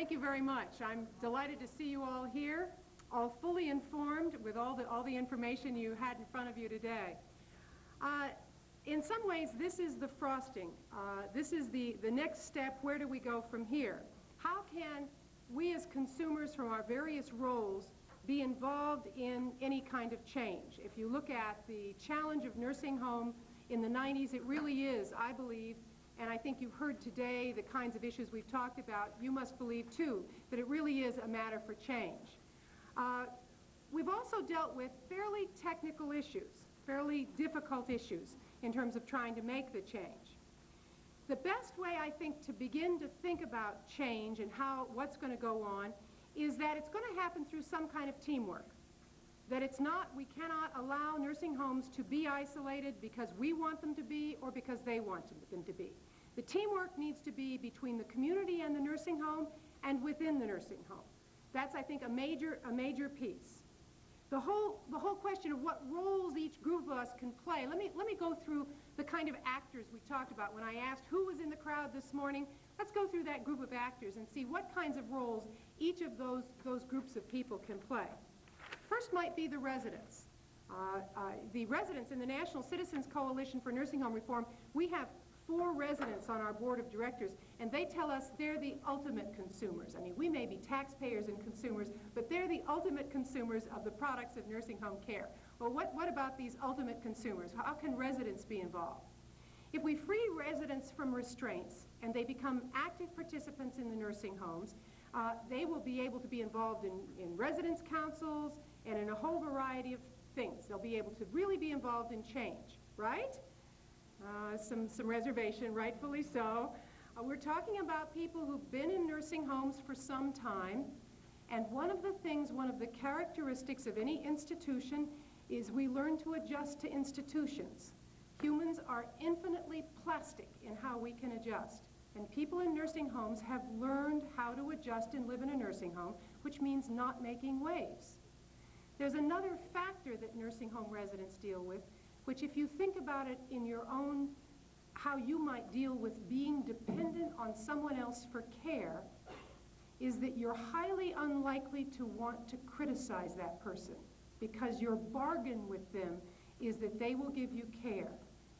Thank you very much. I'm delighted to see you all here, all fully informed with all the information you had in front of you today. In some ways, this is the frosting. This is the next step. Where do we go from here? How can we as consumers from our various roles be involved in any kind of change? If you look at the challenge of nursing home in the 90s, it really is, I believe, and I think you've heard today the kinds of issues we've talked about, you must believe too, that it really is a matter for change. We've also dealt with fairly technical issues, fairly difficult issues in terms of trying to make the change. The best way, I think, to begin to think about change and what's going to go on is that it's going to happen through some kind of teamwork. That we cannot allow nursing homes to be isolated because we want them to be or because they want them to be. The teamwork needs to be between the community and the nursing home and within the nursing home. That's, I think, a major piece. The whole question of what roles each group of us can play, let me go through the kind of actors we talked about. When I asked who was in the crowd this morning, let's go through that group of actors and see what kinds of roles each of those groups of people can play. First might be the residents. The residents in the National Citizens Coalition for Nursing Home Reform, we have 4 residents on our board of directors, and they tell us they're the ultimate consumers. I mean, we may be taxpayers and consumers, but they're the ultimate consumers of the products of nursing home care. Well, what about these ultimate consumers? How can residents be involved? If we free residents from restraints and they become active participants in the nursing homes, they will be able to be involved in residence councils and in a whole variety of things. They'll be able to really be involved in change, right? Some reservation, rightfully so. We're talking about people who've been in nursing homes for some time, and one of the characteristics of any institution is we learn to adjust to institutions. Humans are infinitely plastic in how we can adjust, and people in nursing homes have learned how to adjust and live in a nursing home, which means not making waves. There's another factor that nursing home residents deal with, which if you think about it in your own, how you might deal with being dependent on someone else for care, is that you're highly unlikely to want to criticize that person because your bargain with them is that they will give you care.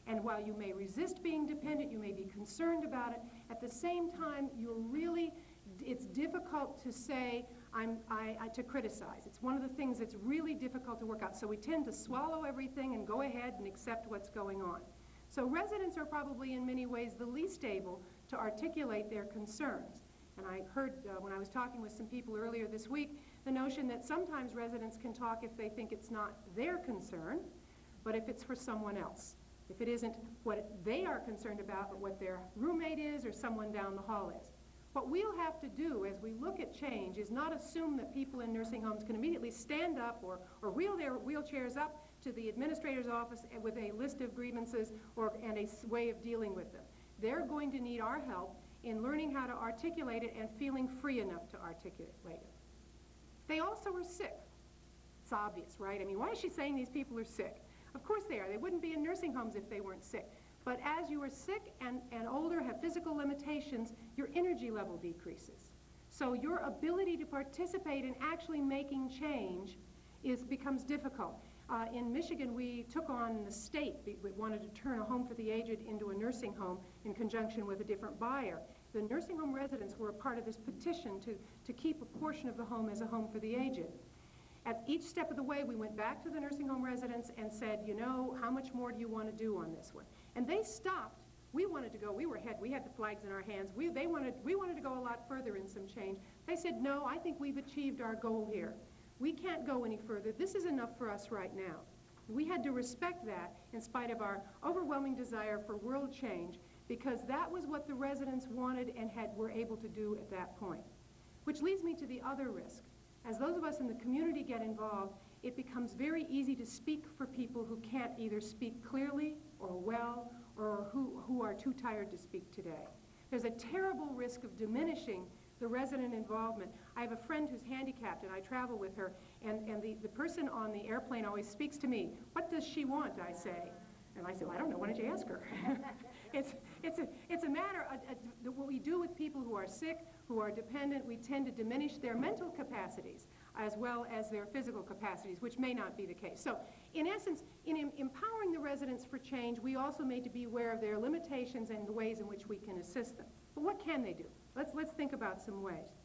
And while you may resist being dependent, you may be concerned about it, at the same time, it's difficult to say, to criticize. It's one of the things that's really difficult to work out. So we tend to swallow everything and go ahead and accept what's going on. So residents are probably in many ways the least able to articulate their concerns. And I heard when I was talking with some people earlier this week, the notion that sometimes residents can talk if they think it's not their concern, but if it's for someone else. If it isn't what they are concerned about, but what their roommate is or someone down the hall is. What we'll have to do as we look at change is not assume that people in nursing homes can immediately stand up or wheel their wheelchairs up to the administrator's office with a list of grievances and a way of dealing with them. They're going to need our help in learning how to articulate it and feeling free enough to articulate it. They also are sick. It's obvious, right? I mean, why is she saying these people are sick? Of course they are. They wouldn't be in nursing homes if they weren't sick. But as you are sick and older, have physical limitations, your energy level decreases. So your ability to participate in actually making change becomes difficult. In Michigan, we took on the state. We wanted to turn a home for the aged into a nursing home in conjunction with a different buyer. The nursing home residents were a part of this petition to keep a portion of the home as a home for the aged. At each step of the way, we went back to the nursing home residents and said, you know, how much more do you want to do on this one? And they stopped. We wanted to go. We were ahead. We had the flags in our hands. We wanted to go a lot further in some change. They said, no, I think we've achieved our goal here. We can't go any further. This is enough for us right now. We had to respect that in spite of our overwhelming desire for world change, because that was what the residents wanted and were able to do at that point. Which leads me to the other risk. As those of us in the community get involved, it becomes very easy to speak for people who can't either speak clearly or well or who are too tired to speak today. There's a terrible risk of diminishing the resident involvement. I have a friend who's handicapped and I travel with her, and the person on the airplane always speaks to me. What does she want, I say? And I said, well, I don't know, why don't you ask her? It's a matter of what we do with people who are sick, who are dependent. We tend to diminish their mental capacities as well as their physical capacities, which may not be the case. So in essence, in empowering the residents for change, we also need to be aware of their limitations and the ways in which we can assist them. But what can they do? Let's think about some ways.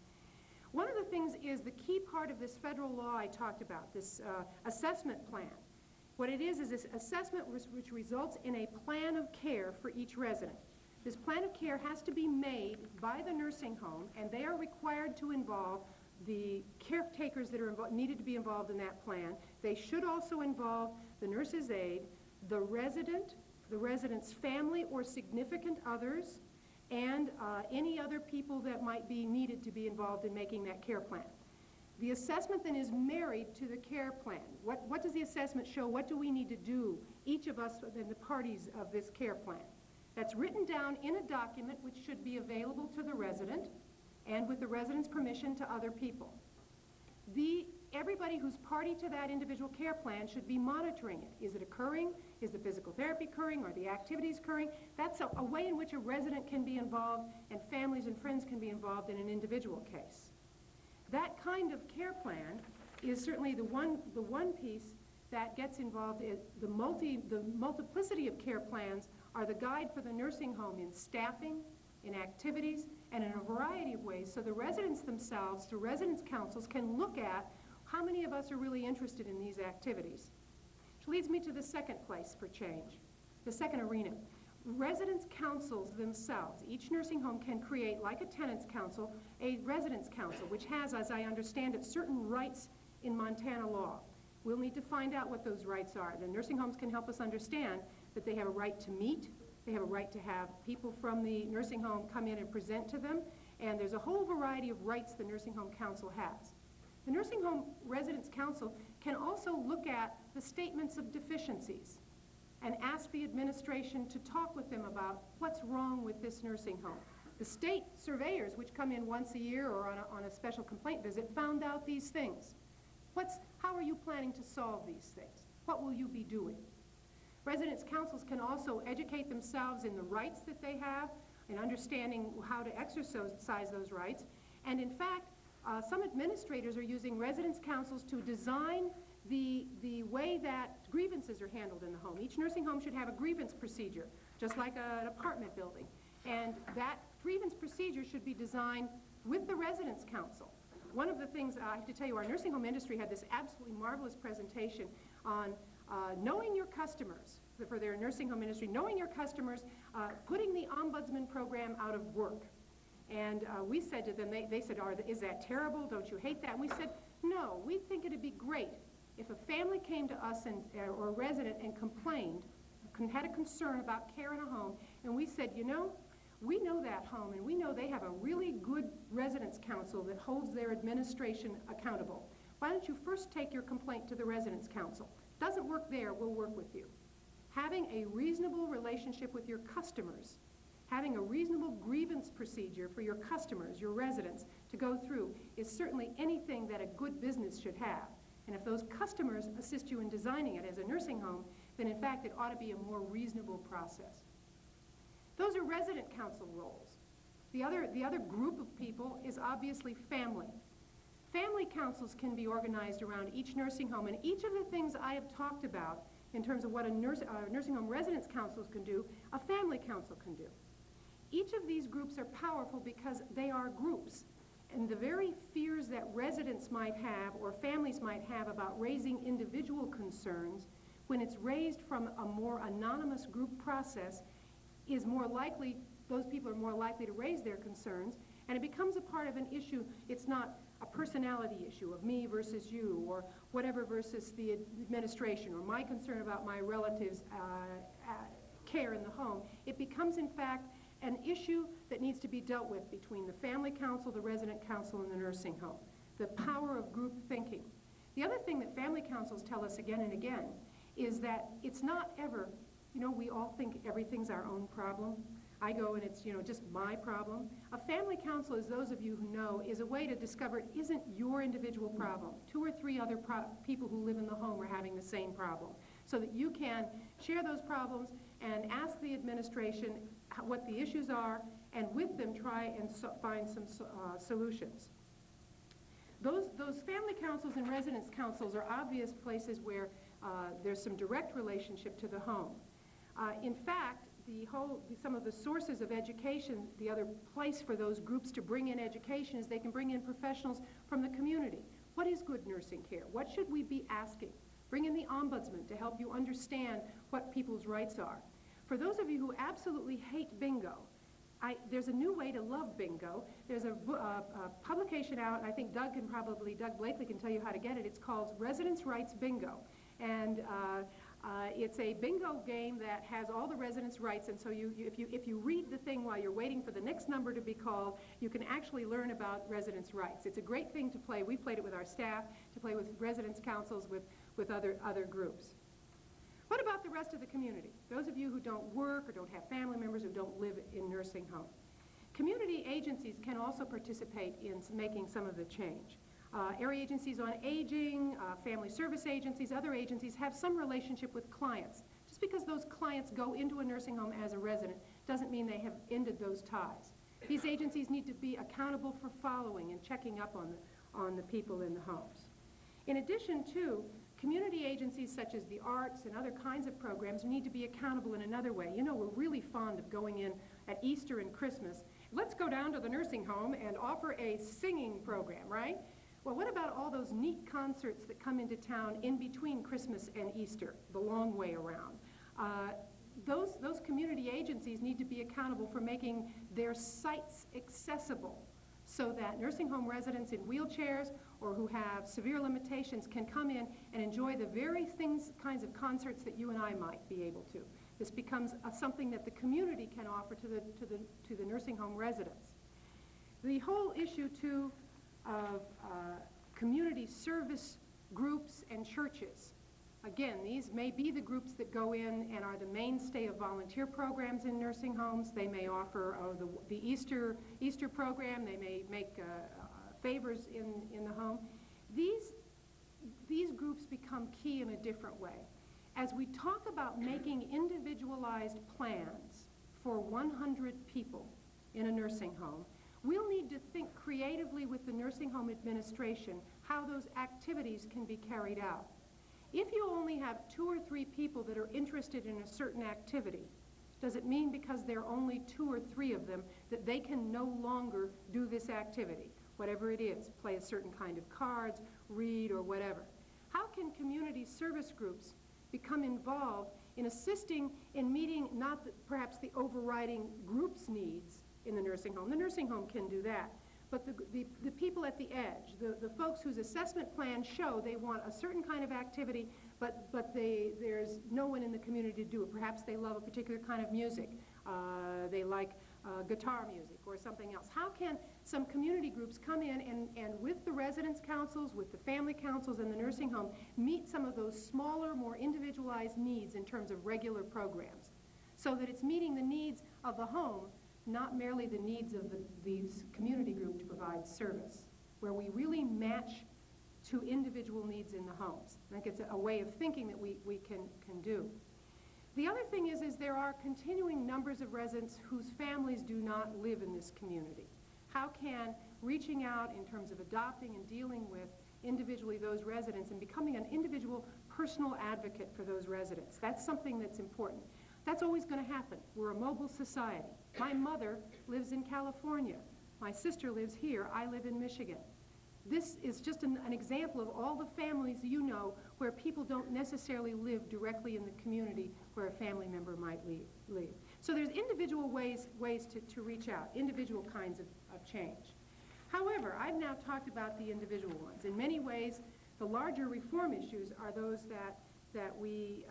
One of the things is the key part of this federal law I talked about, this assessment plan. What it is this assessment which results in a plan of care for each resident. This plan of care has to be made by the nursing home, and they are required to involve the caretakers that are needed to be involved in that plan. They should also involve the nurse's aide, the resident's family or significant others, and any other people that might be needed to be involved in making that care plan. The assessment then is married to the care plan. What does the assessment show? What do we need to do, each of us and the parties of this care plan? That's written down in a document which should be available to the resident and with the resident's permission to other people. Everybody who's party to that individual care plan should be monitoring it. Is it occurring? Is the physical therapy occurring? Are the activities occurring? That's a way in which a resident can be involved and families and friends can be involved in an individual case. That kind of care plan is certainly the one piece that gets involved. The multiplicity of care plans are the guide for the nursing home in staffing, in activities, and in a variety of ways, so the residents themselves, through residents' councils, can look at how many of us are really interested in these activities. Which leads me to the second place for change, the second arena. Residents' councils themselves, each nursing home can create, like a tenants' council, a residents' council, which has, as I understand it, certain rights in Montana law. We'll need to find out what those rights are. The nursing homes can help us understand that they have a right to meet, they have a right to have people from the nursing home come in and present to them, and there's a whole variety of rights the nursing home council has. The nursing home residents' council can also look at the statements of deficiencies and ask the administration to talk with them about what's wrong with this nursing home. The state surveyors, which come in once a year or on a special complaint visit, found out these things. How are you planning to solve these things? What will you be doing? Residents' councils can also educate themselves in the rights that they have, in understanding how to exercise those rights. And in fact, some administrators are using residents' councils to design the way that grievances are handled in the home. Each nursing home should have a grievance procedure, just like an apartment building. And that grievance procedure should be designed with the residents' council. One of the things, I have to tell you, our nursing home industry had this absolutely marvelous presentation on knowing your customers, for their nursing home industry, knowing your customers, putting the ombudsman program out of work. And we said to them, they said, is that terrible? Don't you hate that? And we said, no, we think it'd be great if a family came to us or a resident and complained, had a concern about care in a home, and we said, you know, we know that home, and we know they have a really good residents' council that holds their administration accountable. Why don't you first take your complaint to the residents' council? Doesn't work there, we'll work with you. Having a reasonable relationship with your customers, having a reasonable grievance procedure for your customers, your residents, to go through is certainly anything that a good business should have. And if those customers assist you in designing it as a nursing home, then in fact it ought to be a more reasonable process. Those are resident council roles. The other group of people is obviously family. Family councils can be organized around each nursing home, and each of the things I have talked about in terms of what a nursing home residents councils can do, a family council can do. Each of these groups are powerful because they are groups, and the very fears that residents might have or families might have about raising individual concerns, when it's raised from a more anonymous group process, is more likely, those people are more likely to raise their concerns, and it becomes a part of an issue. It's not a personality issue of me versus you, or whatever versus the administration, or my concern about my relatives' care in the home. It becomes, in fact, an issue that needs to be dealt with between the family council, the resident council, and the nursing home. The power of group thinking. The other thing that family councils tell us again and again is that it's not ever, you know, we all think everything's our own problem. I go and it's, you know, just my problem. A family council, as those of you who know, is a way to discover it isn't your individual problem. 2 or 3 other people who live in the home are having the same problem. so that you can share those problems and ask the administration what the issues are, and with them try and find some solutions. Those family councils and residence councils are obvious places where there's some direct relationship to the home. In fact, some of the sources of education, the other place for those groups to bring in education is they can bring in professionals from the community. What is good nursing care? What should we be asking? Bring in the ombudsman to help you understand what people's rights are. For those of you who absolutely hate bingo, there's a new way to love bingo. There's a publication out, and I think Doug Blakely can tell you how to get it. It's called Residents' Rights Bingo. And it's a bingo game that has all the residents' rights, and so if you read the thing while you're waiting for the next number to be called, you can actually learn about residents' rights. It's a great thing to play. We played it with our staff, to play with residents' councils, with other groups. What about the rest of the community? Those of you who don't work or don't have family members who don't live in nursing home. Community agencies can also participate in making some of the change. Area agencies on aging, family service agencies, other agencies have some relationship with clients. Just because those clients go into a nursing home as a resident doesn't mean they have ended those ties. These agencies need to be accountable for following and checking up on the people in the homes. In addition to community agencies such as the arts and other kinds of programs need to be accountable in another way. You know, we're really fond of going in at Easter and Christmas. Let's go down to the nursing home and offer a singing program, right? Well, what about all those neat concerts that come into town in between Christmas and Easter, the long way around? Those community agencies need to be accountable for making their sites accessible so that nursing home residents in wheelchairs or who have severe limitations can come in and enjoy the very kinds of concerts that you and I might be able to. This becomes something that the community can offer to the nursing home residents. The whole issue, too, of community service groups and churches. Again, these may be the groups that go in and are the mainstay of volunteer programs in nursing homes. They may offer the Easter program. They may make favors in the home. These groups become key in a different way. As we talk about making individualized plans for 100 people in a nursing home, we'll need to think creatively with the nursing home administration how those activities can be carried out. If you only have 2 or 3 people that are interested in a certain activity, does it mean because there are only 2 or 3 of them that they can no longer do this activity, whatever it is, play a certain kind of cards, read, or whatever? How can community service groups become involved in assisting in meeting perhaps the overriding group's needs in the nursing home? The nursing home can do that. But the people at the edge, the folks whose assessment plans show they want a certain kind of activity, but there's no one in the community to do it. Perhaps they love a particular kind of music. They like guitar music or something else. How can some community groups come in and with the residence councils, with the family councils and the nursing home, meet some of those smaller, more individualized needs in terms of regular programs, so that it's meeting the needs of the home, not merely the needs of these community groups to provide service, where we really match to individual needs in the homes. I think it's a way of thinking that we can do. The other thing is there are continuing numbers of residents whose families do not live in this community. How can reaching out in terms of adopting and dealing with individually those residents and becoming an individual personal advocate for those residents? That's something that's important. That's always going to happen. We're a mobile society. My mother lives in California. My sister lives here. I live in Michigan. This is just an example of all the families you know where people don't necessarily live directly in the community where a family member might live. So there's individual ways to reach out, individual kinds of change. However, I've now talked about the individual ones. In many ways, the larger reform issues are those that we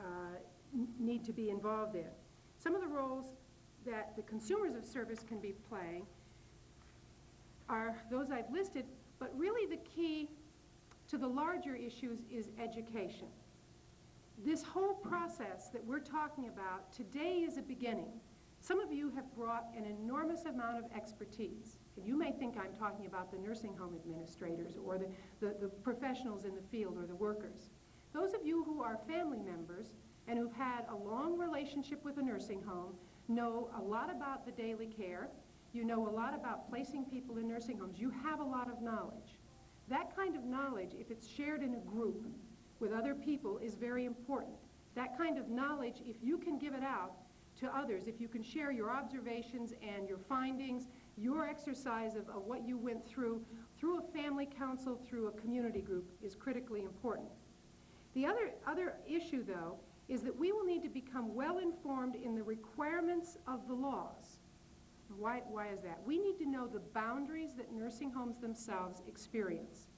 need to be involved in. Some of the roles that the consumers of service can be playing are those I've listed, but really the key to the larger issues is education. This whole process that we're talking about today is a beginning. Some of you have brought an enormous amount of expertise. And you may think I'm talking about the nursing home administrators or the professionals in the field or the workers. Those of you who are family members and who've had a long relationship with a nursing home know a lot about the daily care. You know a lot about placing people in nursing homes. You have a lot of knowledge. That kind of knowledge, if it's shared in a group with other people, is very important. That kind of knowledge, if you can give it out to others, if you can share your observations and your findings, your exercise of what you went through a family council, through a community group, is critically important. The other issue, though, is that we will need to become well informed in the requirements of the laws. Why is that? We need to know the boundaries that nursing homes themselves experience.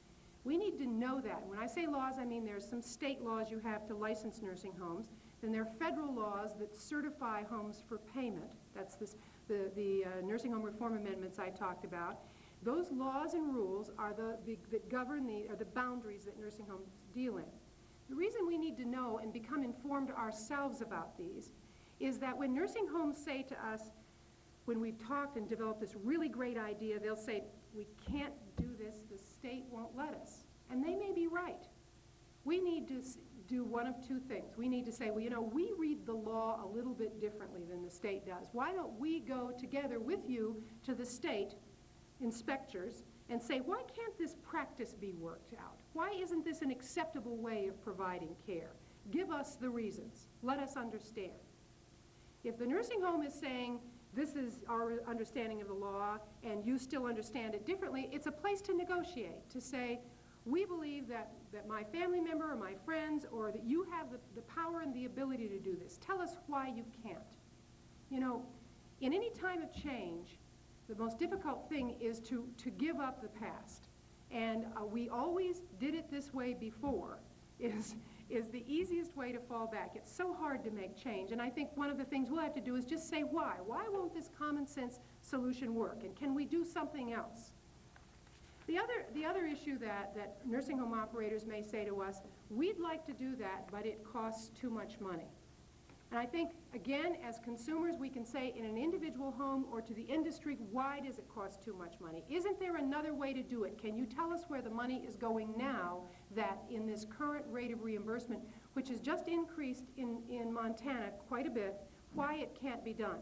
We need to know that. When I say laws, I mean there's some state laws you have to license nursing homes. Then there are federal laws that certify homes for payment. That's the nursing home reform amendments I talked about. Those laws and rules are that govern the boundaries that nursing homes deal in. The reason we need to know and become informed ourselves about these is that when nursing homes say to us, when we've talked and developed this really great idea, they'll say, we can't do this, the state won't let us. And they may be right. We need to do one of two things. We need to say, well, you know, we read the law a little bit differently than the state does. Why don't we go together with you to the state inspectors and say, why can't this practice be worked out? Why isn't this an acceptable way of providing care? Give us the reasons. Let us understand. If the nursing home is saying, this is our understanding of the law, and you still understand it differently, it's a place to negotiate, to say, we believe that my family member or my friends, or that you have the power and the ability to do this. Tell us why you can't. You know, in any time of change, the most difficult thing is to give up the past. And we always did it this way before, is the easiest way to fall back. It's so hard to make change, and I think one of the things we'll have to do is just say why. Why won't this common sense solution work, and can we do something else? The other issue that nursing home operators may say to us, we'd like to do that, but it costs too much money. And I think, again, as consumers, we can say in an individual home or to the industry, why does it cost too much money? Isn't there another way to do it? Can you tell us where the money is going now that in this current rate of reimbursement, which has just increased in Montana quite a bit, why it can't be done?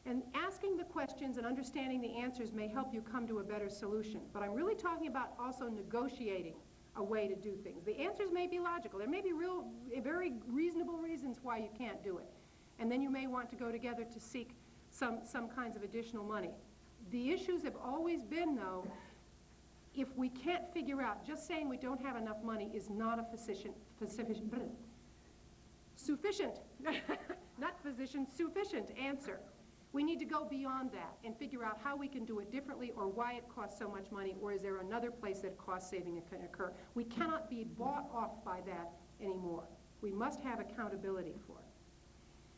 And asking the questions and understanding the answers may help you come to a better solution. But I'm really talking about also negotiating a way to do things. The answers may be logical. There may be very reasonable reasons why you can't do it. And then you may want to go together to seek some kinds of additional money. The issues have always been, though, if we can't figure out, just saying we don't have enough money is not a sufficient answer. We need to go beyond that and figure out how we can do it differently, or why it costs so much money, or is there another place that cost saving can occur. We cannot be bought off by that anymore. We must have accountability for it.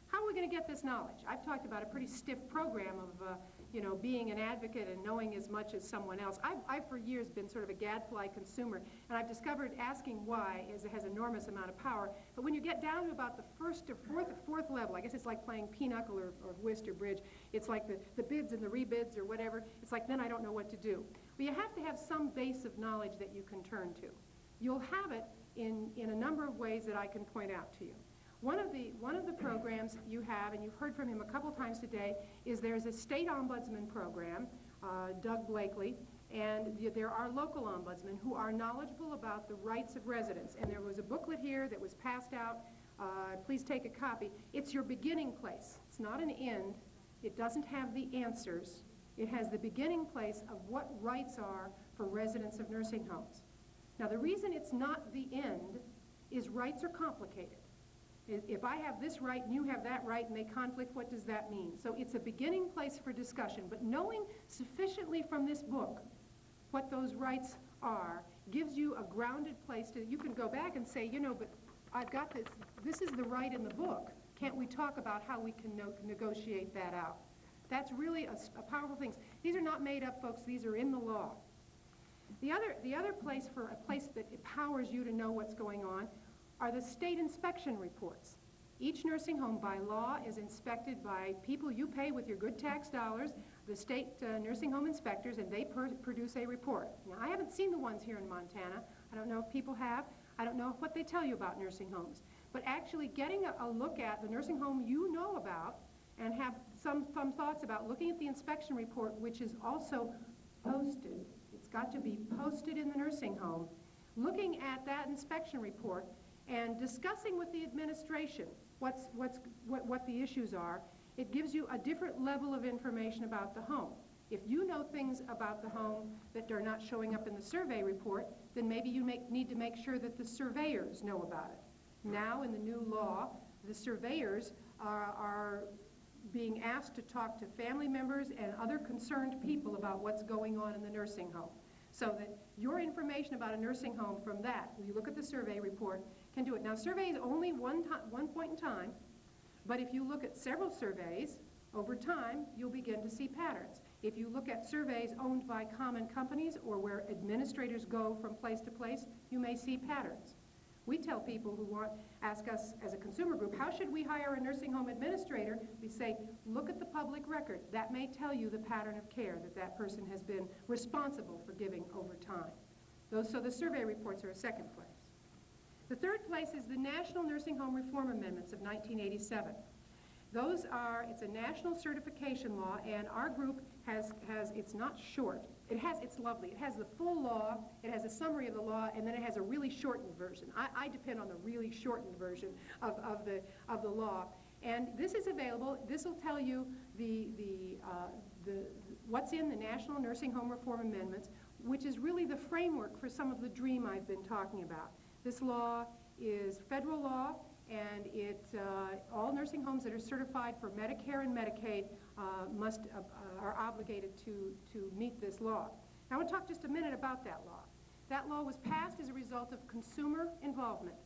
How are we going to get this knowledge? I've talked about a pretty stiff program of being an advocate and knowing as much as someone else. I've for years been sort of a gadfly consumer, and I've discovered asking why has enormous amount of power. But when you get down to about the first or fourth level, I guess it's like playing pinochle or whist or bridge. It's like the bids and the rebids or whatever. It's like, then I don't know what to do. But you have to have some base of knowledge that you can turn to. You'll have it in a number of ways that I can point out to you. One of the programs you have, and you've heard from him a couple times today, is there's a state ombudsman program, Doug Blakely, and there are local ombudsmen who are knowledgeable about the rights of residents. And there was a booklet here that was passed out. Please take a copy. It's your beginning place. It's not an end. It doesn't have the answers. It has the beginning place of what rights are for residents of nursing homes. Now, the reason it's not the end is rights are complicated. If I have this right and you have that right and they conflict, what does that mean? So it's a beginning place for discussion, but knowing sufficiently from this book what those rights are gives you a grounded place you can go back and say, but I've got this is the right in the book. Can't we talk about how we can negotiate that out? That's really a powerful thing. These are not made up, folks. These are in the law. The other place that empowers you to know what's going on are the state inspection reports. Each nursing home by law is inspected by people you pay with your good tax dollars, the state nursing home inspectors, and they produce a report. Now, I haven't seen the ones here in Montana. I don't know if people have. I don't know what they tell you about nursing homes. But actually getting a look at the nursing home you know about and have some thoughts about looking at the inspection report, which is also posted. It's got to be posted in the nursing home. Looking at that inspection report and discussing with the administration what the issues are, it gives you a different level of information about the home. If you know things about the home that are not showing up in the survey report, then maybe you need to make sure that the surveyors know about it. Now, in the new law, the surveyors are being asked to talk to family members and other concerned people about what's going on in the nursing home. So that your information about a nursing home from that, when you look at the survey report, can do it. Now, survey is only one point in time, but if you look at several surveys, over time, you'll begin to see patterns. If you look at surveys owned by common companies or where administrators go from place to place, you may see patterns. We tell people who ask us as a consumer group, how should we hire a nursing home administrator? We say, look at the public record. That may tell you the pattern of care that person has been responsible for giving over time. So the survey reports are a second place. The third place is the National Nursing Home Reform Amendments of 1987. It's a national certification law, and our group has it's not short. It's lovely. It has the full law, it has a summary of the law, and then it has a really shortened version. I depend on the really shortened version of the law. And this is available. This will tell you what's in the National Nursing Home Reform Amendments, which is really the framework for some of the dream I've been talking about. This law is federal law, and all nursing homes that are certified for Medicare and Medicaid are obligated to meet this law. Now, I want to talk just a minute about that law. That law was passed as a result of consumer involvement.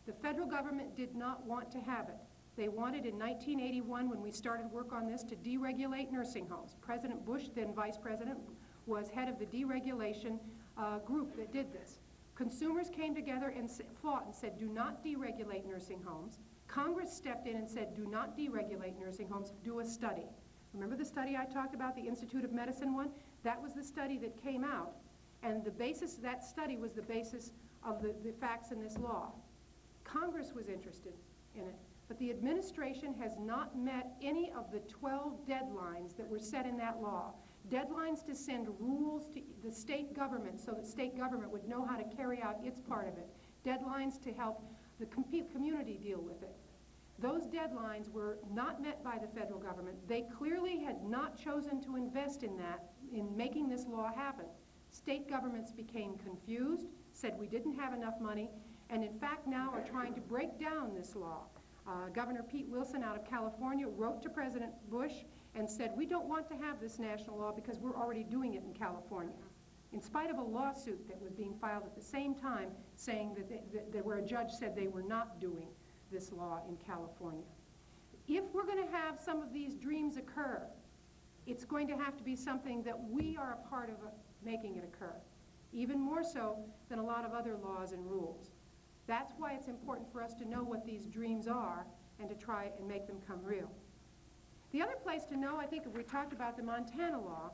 The federal government did not want to have it. They wanted in 1981, when we started work on this, to deregulate nursing homes. President Bush, then vice president, was head of the deregulation group that did this. Consumers came together and fought and said, do not deregulate nursing homes. Congress stepped in and said, do not deregulate nursing homes, do a study. Remember the study I talked about, the Institute of Medicine one? That was the study that came out, and the basis of that study was the basis of the facts in this law. Congress was interested in it, but the administration has not met any of the 12 deadlines that were set in that law. Deadlines to send rules to the state government so that state government would know how to carry out its part of it. Deadlines to help the community deal with it. Those deadlines were not met by the federal government. They clearly had not chosen to invest in that, in making this law happen. State governments became confused, said we didn't have enough money, and in fact now are trying to break down this law. Governor Pete Wilson out of California wrote to President Bush and said, we don't want to have this national law because we're already doing it in California. In spite of a lawsuit that was being filed at the same time saying that where a judge said they were not doing this law in California. If we're going to have some of these dreams occur, it's going to have to be something that we are a part of making it occur, even more so than a lot of other laws and rules. That's why it's important for us to know what these dreams are and to try and make them come real. The other place to know, I think, if we talked about the Montana law,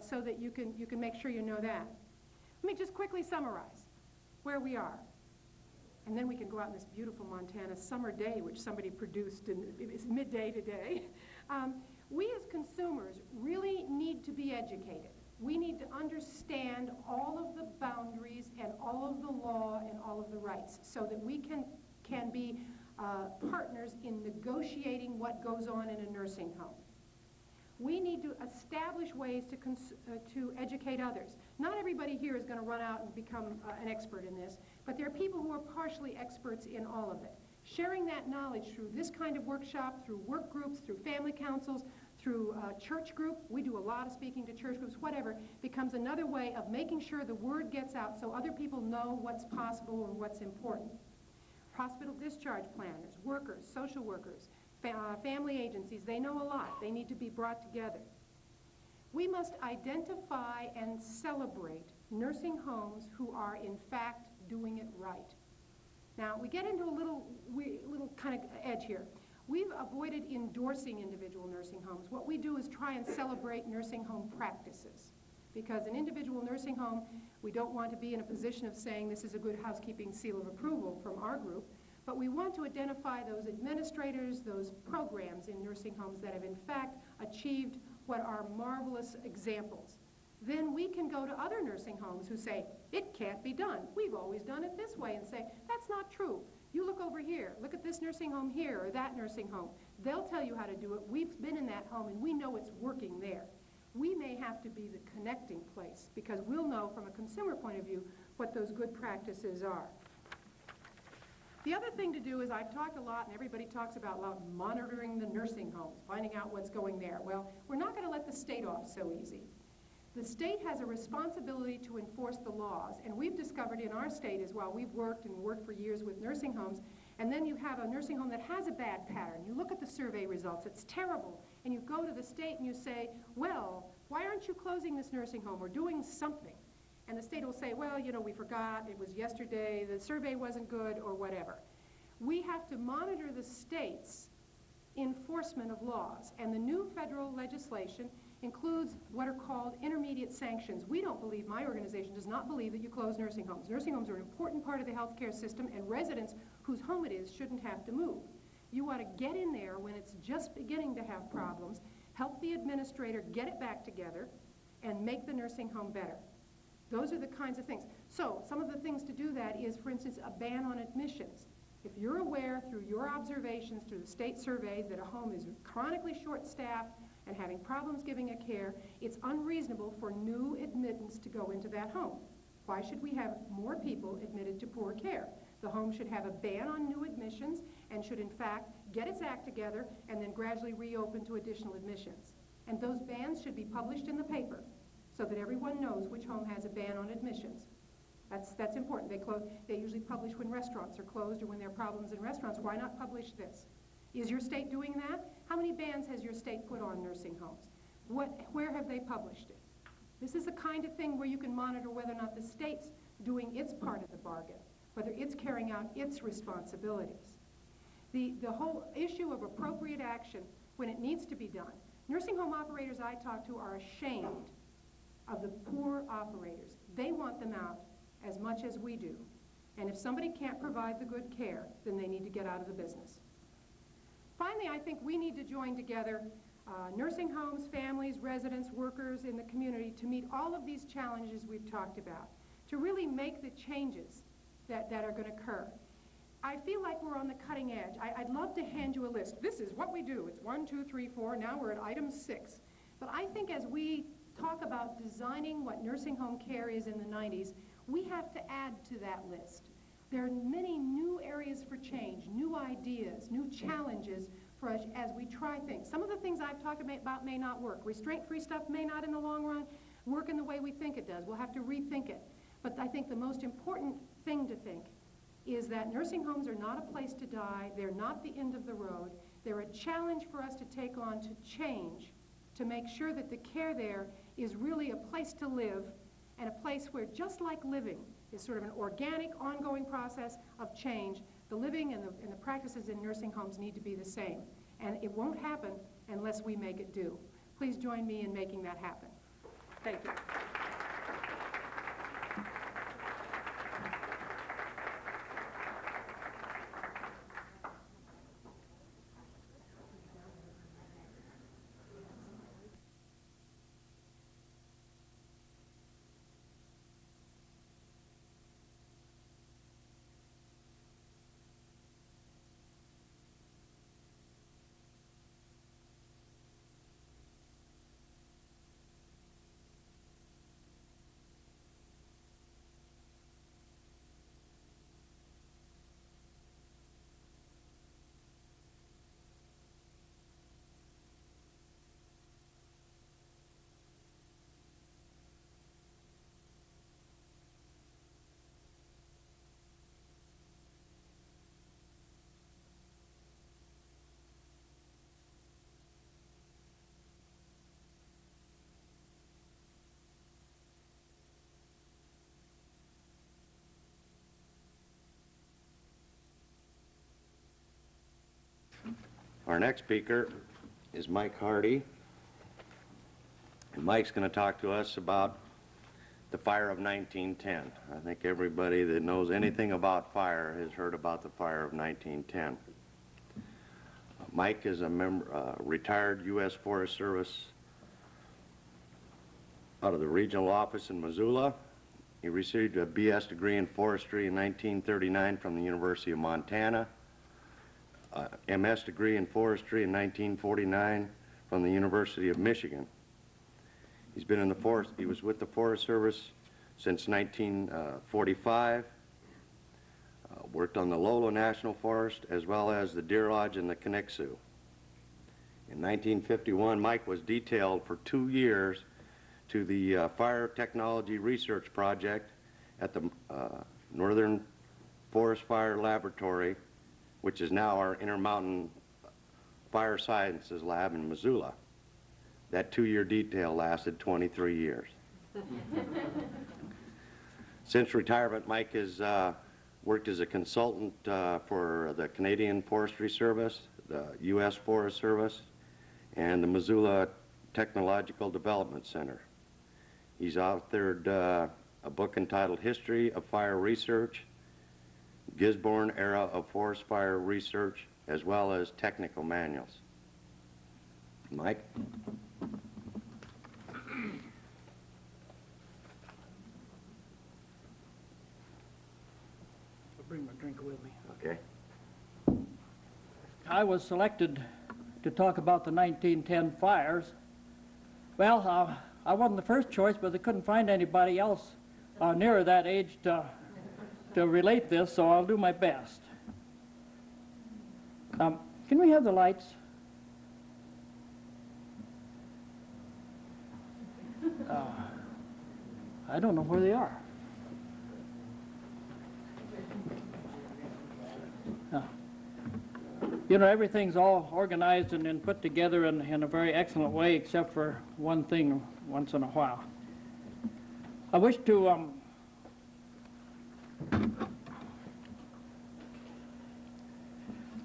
so that you can make sure you know that. Let me just quickly summarize where we are. And then we can go out on this beautiful Montana summer day, which somebody produced, and it's midday today. We as consumers really need to be educated. We need to understand all of the boundaries and all of the law and all of the rights so that we can be partners in negotiating what goes on in a nursing home. We need to establish ways to educate others. Not everybody here is going to run out and become an expert in this, but there are people who are partially experts in all of it. Sharing that knowledge through this kind of workshop, through work groups, through family councils, through church group, we do a lot of speaking to church groups, whatever, becomes another way of making sure the word gets out so other people know what's possible and what's important. Hospital discharge planners, workers, social workers, family agencies, they know a lot. They need to be brought together. We must identify and celebrate nursing homes who are in fact doing it right. Now, we get into a little kind of edge here. We've avoided endorsing individual nursing homes. What we do is try and celebrate nursing home practices. Because an individual nursing home, we don't want to be in a position of saying this is a good housekeeping seal of approval from our group, but we want to identify those administrators, those programs in nursing homes that have in fact achieved what are marvelous examples. Then we can go to other nursing homes who say, it can't be done. We've always done it this way, and say, that's not true. You look over here, look at this nursing home here or that nursing home. They'll tell you how to do it. We've been in that home and we know it's working there. We may have to be the connecting place because we'll know from a consumer point of view what those good practices are. The other thing to do is I've talked a lot and everybody talks about monitoring the nursing homes, finding out what's going there. Well, we're not going to let the state off so easy. The state has a responsibility to enforce the laws, and we've discovered in our state as well, we've worked for years with nursing homes, and then you have a nursing home that has a bad pattern. You look at the survey results, it's terrible, and you go to the state and you say, well, why aren't you closing this nursing home or doing something? And the state will say, well, you know, we forgot, it was yesterday, the survey wasn't good, or whatever. We have to monitor the state's enforcement of laws, and the new federal legislation includes what are called intermediate sanctions. We don't believe, my organization does not believe that you close nursing homes. Nursing homes are an important part of the healthcare system, and residents whose home it is shouldn't have to move. You want to get in there when it's just beginning to have problems, help the administrator get it back together, and make the nursing home better. Those are the kinds of things. So some of the things to do that is, for instance, a ban on admissions. If you're aware through your observations, through the state surveys, that a home is chronically short-staffed and having problems giving a care, it's unreasonable for new admittance to go into that home. Why should we have more people admitted to poor care? The home should have a ban on new admissions and should in fact get its act together and then gradually reopen to additional admissions. And those bans should be published in the paper so that everyone knows which home has a ban on admissions. That's important. They usually publish when restaurants are closed or when there are problems in restaurants. Why not publish this? Is your state doing that? How many bans has your state put on nursing homes? Where have they published it? This is the kind of thing where you can monitor whether or not the state's doing its part of the bargain, whether it's carrying out its responsibilities. The whole issue of appropriate action when it needs to be done. Nursing home operators I talk to are ashamed of the poor operators. They want them out as much as we do. And if somebody can't provide the good care, then they need to get out of the business. Finally, I think we need to join together nursing homes, families, residents, workers in the community to meet all of these challenges we've talked about, to really make the changes that are going to occur. I feel like we're on the cutting edge. I'd love to hand you a list. This is what we do. It's 1, 2, 3, 4. Now we're at item 6. But I think as we talk about designing what nursing home care is in the 90s, we have to add to that list. There are many new areas for change, new ideas, new challenges for us as we try things. Some of the things I've talked about may not work. Restraint-free stuff may not in the long run work in the way we think it does. We'll have to rethink it. But I think the most important thing to think is that nursing homes are not a place to die. They're not the end of the road. They're a challenge for us to take on to change, to make sure that the care there is really a place to live and a place where, just like living is sort of an organic, ongoing process of change, the living and the practices in nursing homes need to be the same. And it won't happen unless we make it do. Please join me in making that happen. Thank you. Our next speaker is Mike Hardy. Mike's going to talk to us about the fire of 1910. I think everybody that knows anything about fire has heard about the fire of 1910. Mike is a retired U.S. Forest Service out of the regional office in Missoula. He received a B.S. degree in forestry in 1939 from the University of Montana, M.S. degree in forestry in 1949 from the University of Michigan. He's been in the forest. He was with the Forest Service since 1945. Worked on the Lolo National Forest as well as the Deer Lodge and the Connexu. In 1951, Mike was detailed for 2 years to the Fire Technology Research Project at the Northern Forest Fire Laboratory, which is now our Intermountain Fire Sciences Lab in Missoula. That 2-year detail lasted 23 years. Since retirement, Mike has worked as a consultant for the Canadian Forestry Service, the U.S. Forest Service, and the Missoula Technological Development Center. He's authored a book entitled History of Fire Research, Gisborne Era of Forest Fire Research, as well as technical manuals. Mike? Bring my drink with me. Okay. I was selected to talk about the 1910 fires. Well, I wasn't the first choice, but they couldn't find anybody else nearer that age to relate this, so I'll do my best. Can we have the lights? I don't know where they are. You know, everything's all organized and put together in a very excellent way, except for one thing once in a while. I wish to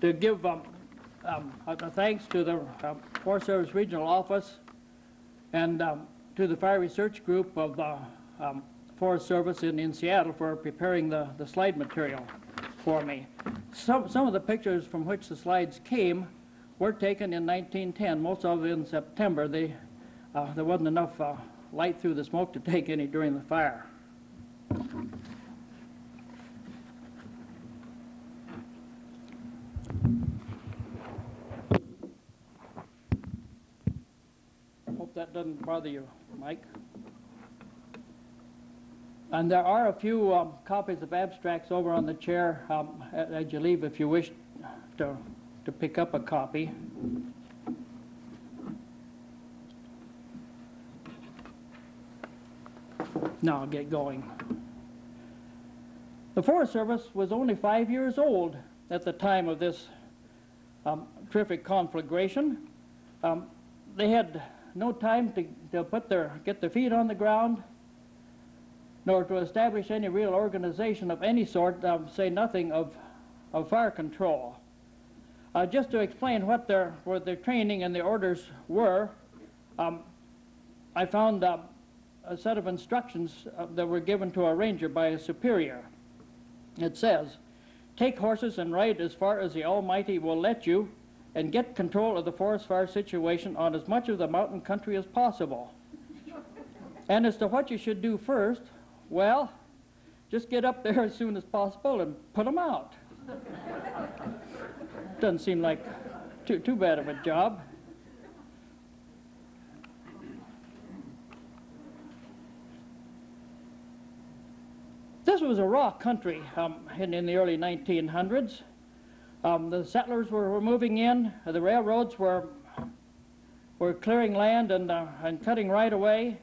give a thanks to the Forest Service Regional Office and to the Fire Research Group of the Forest Service in Seattle for preparing the slide material for me. Some of the pictures from which the slides came were taken in 1910, most of it in September. There wasn't enough light through the smoke to take any during the fire. Hope that doesn't bother you, Mike. And there are a few copies of abstracts over on the chair as you leave if you wish to pick up a copy. Now I'll get going. The Forest Service was only 5 years old at the time of this terrific conflagration. They had no time to get their feet on the ground, nor to establish any real organization of any sort, say nothing of fire control. Just to explain what their training and their orders were, I found a set of instructions that were given to a ranger by a superior. It says, "Take horses and ride as far as the Almighty will let you, and get control of the forest fire situation on as much of the mountain country as possible. And as to what you should do first, well, just get up there as soon as possible and put them out." Doesn't seem like too bad of a job. This was a raw country in the early 1900s. The settlers were moving in. The railroads were clearing land and cutting right away.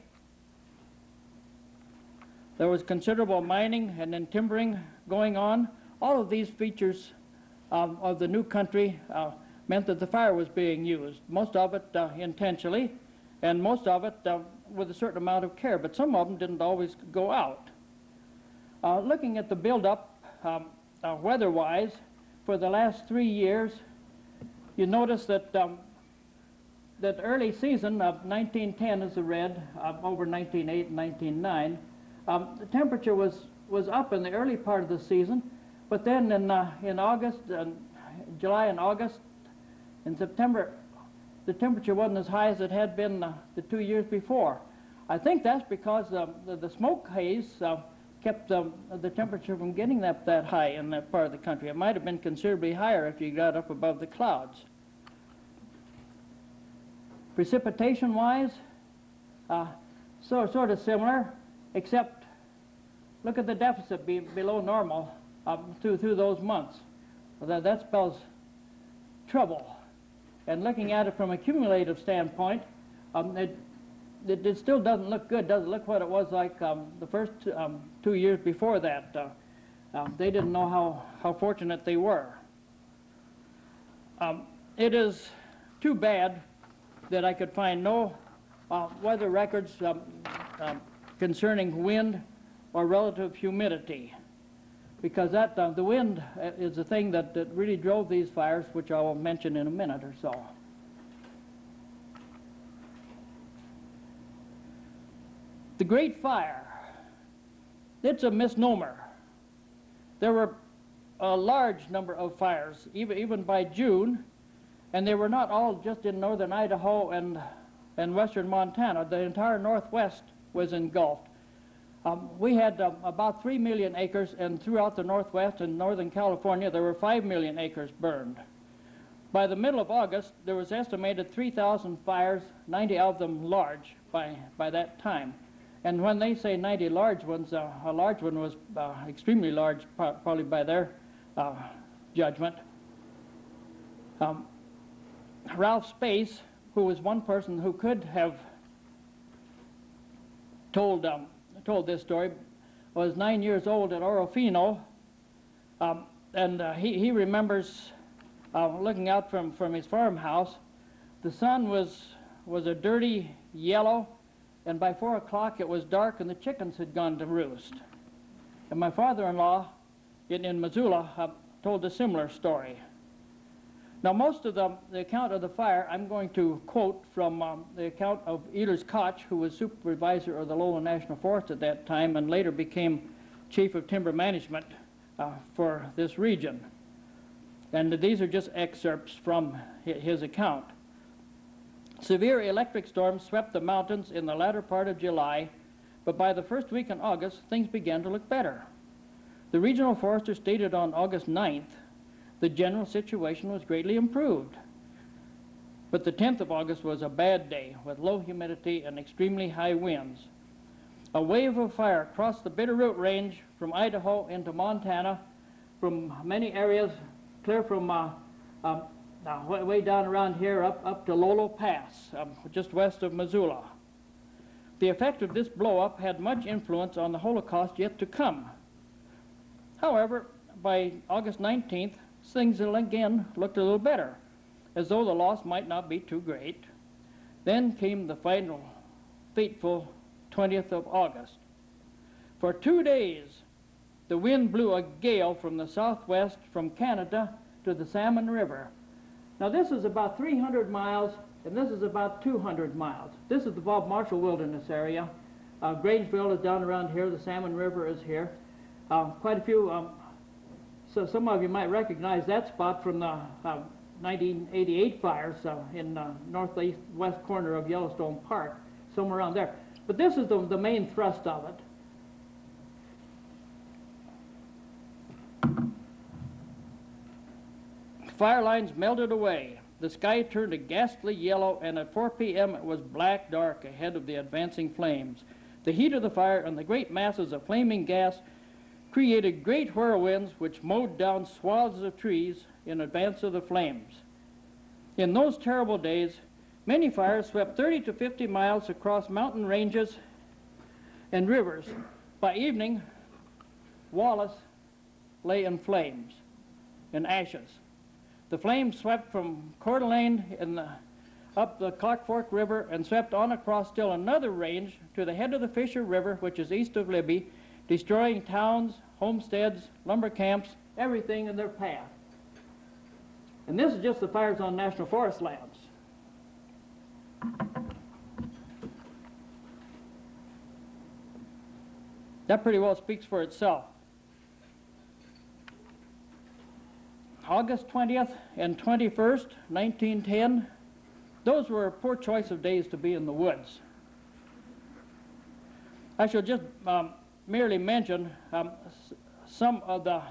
There was considerable mining and then timbering going on. All of these features of the new country meant that the fire was being used, most of it intentionally, and most of it with a certain amount of care, but some of them didn't always go out. Looking at the buildup weather-wise for the last 3 years, you notice that that early season of 1910 is the red, over 1908 and 1909, the temperature was up in the early part of the season, but then in August, July and August, in September, the temperature wasn't as high as it had been the 2 years before. I think that's because the smoke haze kept the temperature from getting that high in that part of the country. It might have been considerably higher if you got up above the clouds. Precipitation-wise, sort of similar, except look at the deficit below normal through those months. Well, that spells trouble. And looking at it from a cumulative standpoint, it still doesn't look good. Doesn't look what it was like the first 2 years before that. They didn't know how fortunate they were. It is too bad that I could find no weather records concerning wind or relative humidity, because the wind is the thing that really drove these fires, which I will mention in a minute or so. The Great Fire, it's a misnomer. There were a large number of fires, even by June, and they were not all just in northern Idaho and western Montana. The entire Northwest was engulfed. We had about 3 million acres, and throughout the Northwest and Northern California, there were 5 million acres burned. By the middle of August, there was estimated 3,000 fires, 90 of them large by that time. And when they say 90 large ones, a large one was extremely large, probably by their judgment. Ralph Space, who was one person who could have told this story, was 9 years old at Orofino, and he remembers looking out from his farmhouse. The sun was a dirty yellow, and by 4 o'clock it was dark and the chickens had gone to roost. And my father-in-law in Missoula told a similar story. Now, most of the account of the fire I'm going to quote from the account of Ehlers Koch, who was supervisor of the Lowland National Forest at that time and later became chief of timber management for this region. And these are just excerpts from his account. Severe electric storms swept the mountains in the latter part of July, but by the first week in August, things began to look better. The regional forester stated on August 9th, the general situation was greatly improved. But the 10th of August was a bad day with low humidity and extremely high winds. A wave of fire crossed the Bitterroot Range from Idaho into Montana, from many areas, clear from way down around here up to Lolo Pass, just west of Missoula. The effect of this blow-up had much influence on the Holocaust yet to come. However, by August 19th, things again looked a little better, as though the loss might not be too great. Then came the final, fateful 20th of August. For 2 days, the wind blew a gale from the southwest from Canada to the Salmon River. Now, this is about 300 miles, and this is about 200 miles. This is the Bob Marshall Wilderness area. Grangeville is down around here. The Salmon River is here. Quite a few. So some of you might recognize that spot from the 1988 fires in northeast west corner of Yellowstone Park, somewhere around there. But this is the main thrust of it. Fire lines melted away. The sky turned a ghastly yellow, and at 4 p.m. it was black dark ahead of the advancing flames. The heat of the fire and the great masses of flaming gas created great whirlwinds which mowed down swaths of trees in advance of the flames. In those terrible days, many fires swept 30 to 50 miles across mountain ranges and rivers. By evening, Wallace lay in flames, in ashes. The flames swept from Coeur d'Alene up the Clark Fork River and swept on across still another range to the head of the Fisher River, which is east of Libby, destroying towns, homesteads, lumber camps, everything in their path. And this is just the fires on national forest lands. That pretty well speaks for itself. August 20th and 21st, 1910, those were a poor choice of days to be in the woods. I shall just merely mention some of the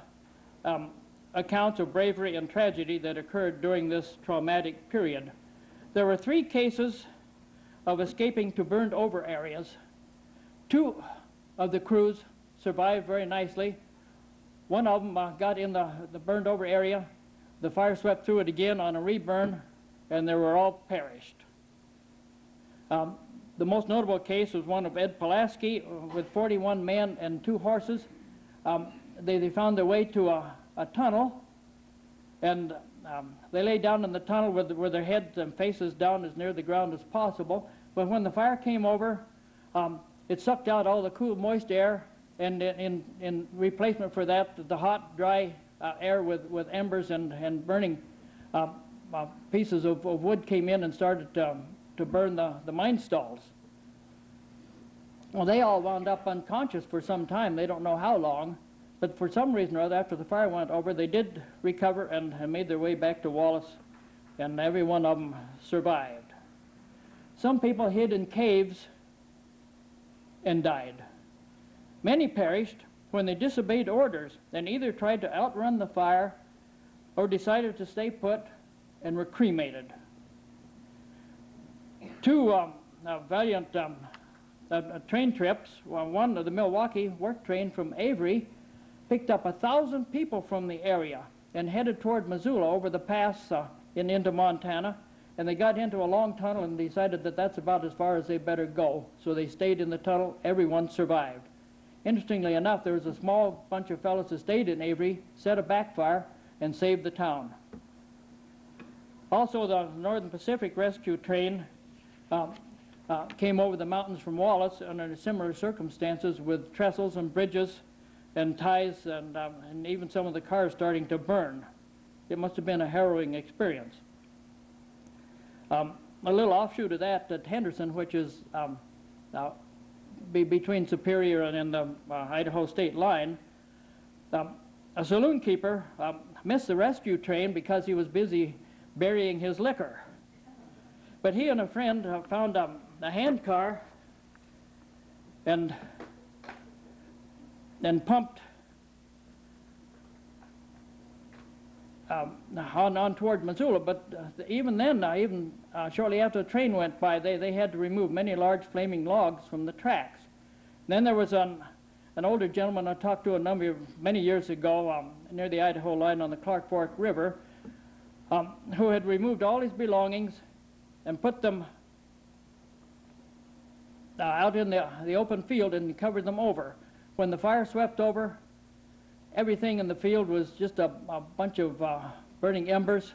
accounts of bravery and tragedy that occurred during this traumatic period. There were 3 cases of escaping to burned over areas. 2 of the crews survived very nicely. One of them got in the burned over area. The fire swept through it again on a reburn, and they were all perished. The most notable case was one of Ed Pulaski with 41 men and 2 horses. They found their way to a tunnel, and they lay down in the tunnel with their heads and faces down as near the ground as possible. But when the fire came over, it sucked out all the cool, moist air, and in replacement for that, the hot, dry air with embers and burning pieces of wood came in and started to burn the mine stalls. Well, they all wound up unconscious for some time. They don't know how long, but for some reason or other, after the fire went over, they did recover and made their way back to Wallace, and every one of them survived. Some people hid in caves and died. Many perished when they disobeyed orders and either tried to outrun the fire or decided to stay put and were cremated. 2 valiant train trips, one of the Milwaukee work train from Avery picked up 1,000 people from the area and headed toward Missoula over the pass into Montana, and they got into a long tunnel and decided that that's about as far as they better go. So they stayed in the tunnel. Everyone survived. Interestingly enough, there was a small bunch of fellows that stayed in Avery, set a backfire, and saved the town. Also, the Northern Pacific Rescue Train came over the mountains from Wallace under similar circumstances with trestles and bridges and ties and even some of the cars starting to burn. It must have been a harrowing experience. A little offshoot of that, at Henderson, which is between Superior and the Idaho state line, a saloon keeper missed the rescue train because he was busy burying his liquor. But he and a friend found a hand car and pumped on toward Missoula. But even then, shortly after the train went by, they had to remove many large flaming logs from the tracks. Then there was an older gentleman I talked to many years ago near the Idaho line on the Clark Fork River, who had removed all his belongings and put them out in the open field and covered them over. When the fire swept over, everything in the field was just a bunch of burning embers,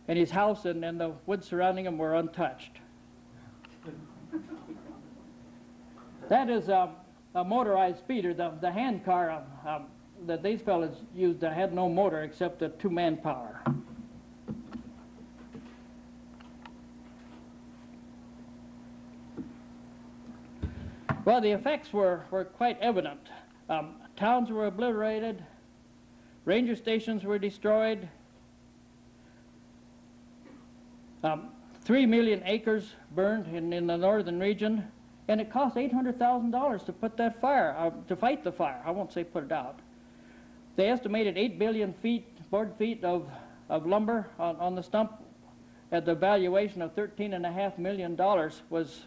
and his house and the woods surrounding him were untouched. That is a motorized speeder. The hand car that these fellows used had no motor except a 2-man power. Well, the effects were quite evident. Towns were obliterated, ranger stations were destroyed, 3 million acres burned in the northern region, and it cost $800,000 to put that fire, to fight the fire. I won't say put it out. They estimated 8 billion board feet of lumber on the stump at the valuation of $13.5 million was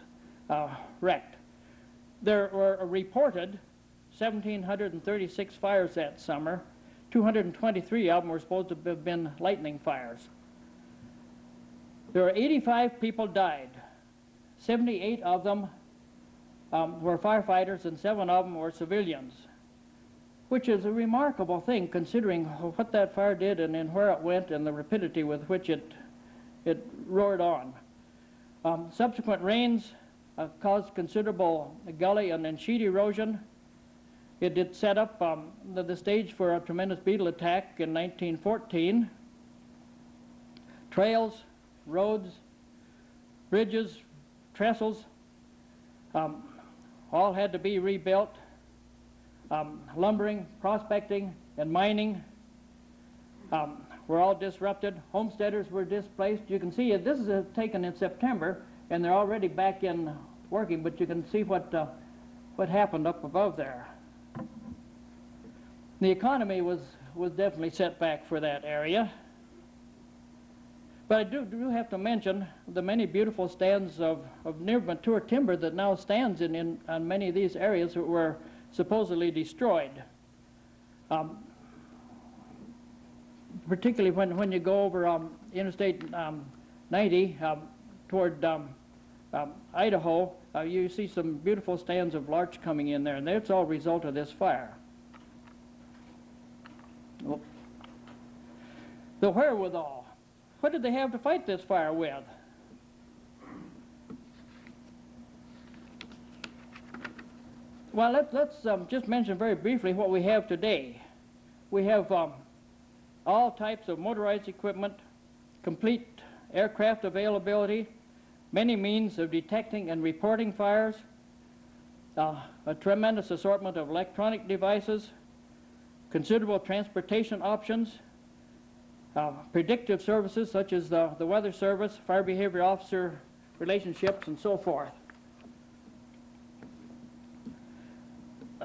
wrecked. There were reported 1,736 fires that summer. 223 of them were supposed to have been lightning fires. There were 85 people died. 78 of them were firefighters, and 7 of them were civilians, which is a remarkable thing considering what that fire did and where it went and the rapidity with which it roared on. Subsequent rains caused considerable gully and sheet erosion. It did set up the stage for a tremendous beetle attack in 1914. Trails, roads, bridges, trestles, all had to be rebuilt. Lumbering, prospecting, and mining were all disrupted. Homesteaders were displaced. You can see this is taken in September, and they're already back in working, but you can see what happened up above there. The economy was definitely set back for that area. But I do have to mention the many beautiful stands of near mature timber that now stands in many of these areas that were supposedly destroyed. Particularly when you go over Interstate 90 toward Idaho, you see some beautiful stands of larch coming in there, and that's all a result of this fire. Well, the wherewithal. What did they have to fight this fire with? Well, let's just mention very briefly what we have today. We have all types of motorized equipment, complete aircraft availability, many means of detecting and reporting fires, a tremendous assortment of electronic devices, considerable transportation options, predictive services such as the Weather Service, Fire Behavior Officer relationships, and so forth.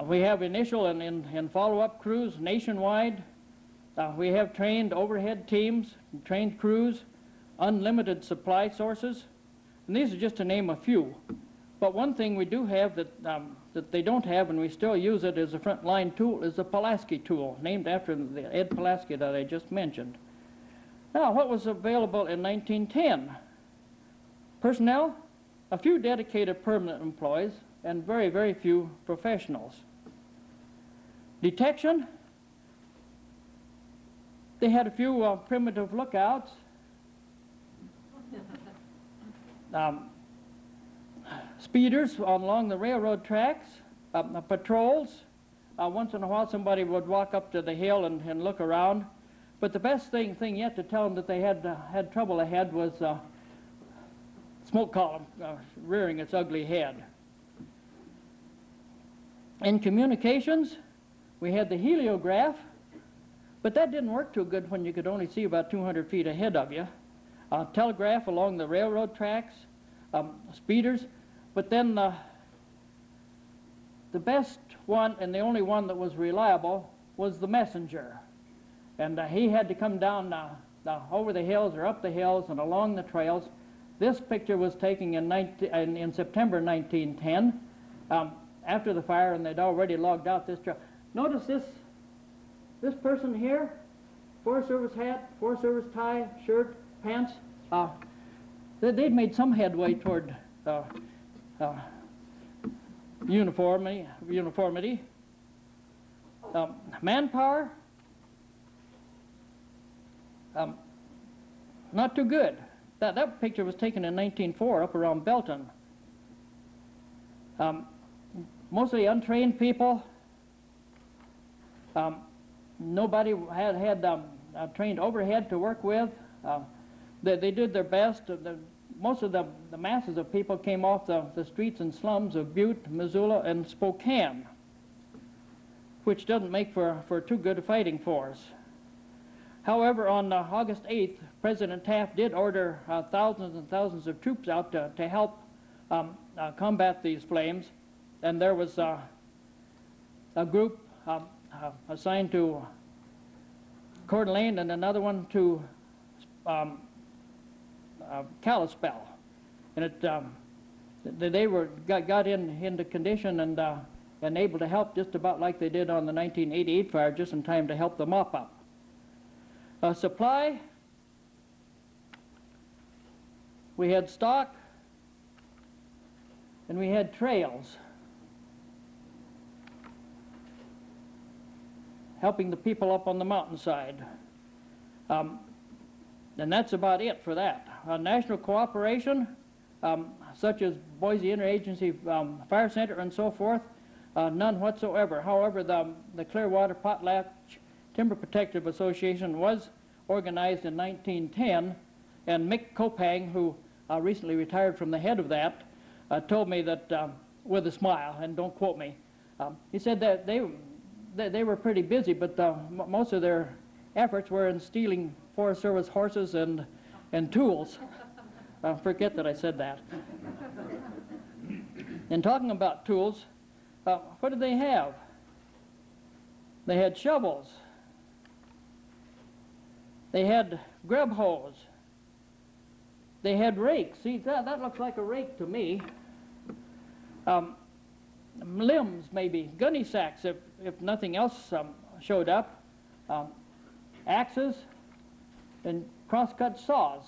We have initial and follow-up crews nationwide. We have trained overhead teams, trained crews, unlimited supply sources, and these are just to name a few. But one thing we do have that they don't have, and we still use it as a front-line tool, is the Pulaski tool, named after the Ed Pulaski that I just mentioned. Now, what was available in 1910? Personnel, a few dedicated permanent employees, and very, very few professionals. Detection, they had a few primitive lookouts. Speeders along the railroad tracks, patrols. Once in a while somebody would walk up to the hill and look around. But the best thing yet to tell them that they had trouble ahead was smoke column rearing its ugly head. In communications, we had the heliograph, but that didn't work too good when you could only see about 200 feet ahead of you. Telegraph along the railroad tracks, speeders, but then the best one and the only one that was reliable was the messenger. And he had to come down over the hills or up the hills and along the trails. This picture was taken in September 1910, after the fire, and they'd already logged out this trail. Notice this person here, Forest Service hat, Forest Service tie, shirt, pants. They'd made some headway toward uniformity. Manpower, not too good. That picture was taken in 1904 up around Belton. Mostly untrained people. Nobody had trained overhead to work with. They did their best. Most of the masses of people came off the streets and slums of Butte, Missoula, and Spokane, which doesn't make for too good a fighting force. However, on August 8th, President Taft did order thousands and thousands of troops out to help combat these flames, and there was a group assigned to Coeur d'Alene and another one to Kalispell, and they got into condition and able to help just about like they did on the 1988 fire, just in time to help the mop up. Supply, we had stock, and we had trails, helping the people up on the mountainside. And that's about it for that. National cooperation, such as Boise Interagency Fire Center and so forth, none whatsoever. However, the Clearwater Potlatch Timber Protective Association was organized in 1910, and Mick Kopang, who recently retired from the head of that, told me that, with a smile, and don't quote me, he said that they were pretty busy, but most of their efforts were in stealing Forest Service horses and tools. Forget that I said that. In talking about tools, what did they have? They had shovels. They had grub hoes. They had rakes. See, that looks like a rake to me. Limbs, maybe. Gunny sacks, if nothing else showed up. Axes and crosscut saws.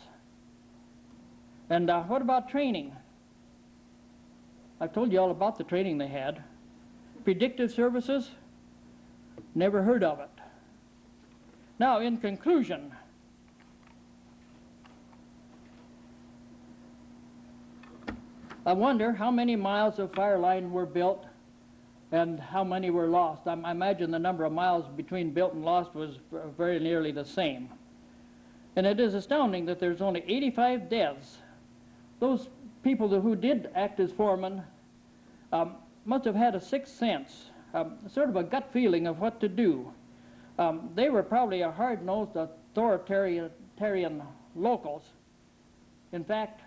And what about training? I've told you all about the training they had. Predictive services, never heard of it. Now, in conclusion, I wonder how many miles of fire line were built and how many were lost. I imagine the number of miles between built and lost was very nearly the same. And it is astounding that there's only 85 deaths. Those people who did act as foremen must have had a sixth sense, sort of a gut feeling of what to do. They were probably a hard-nosed, authoritarian locals. In fact,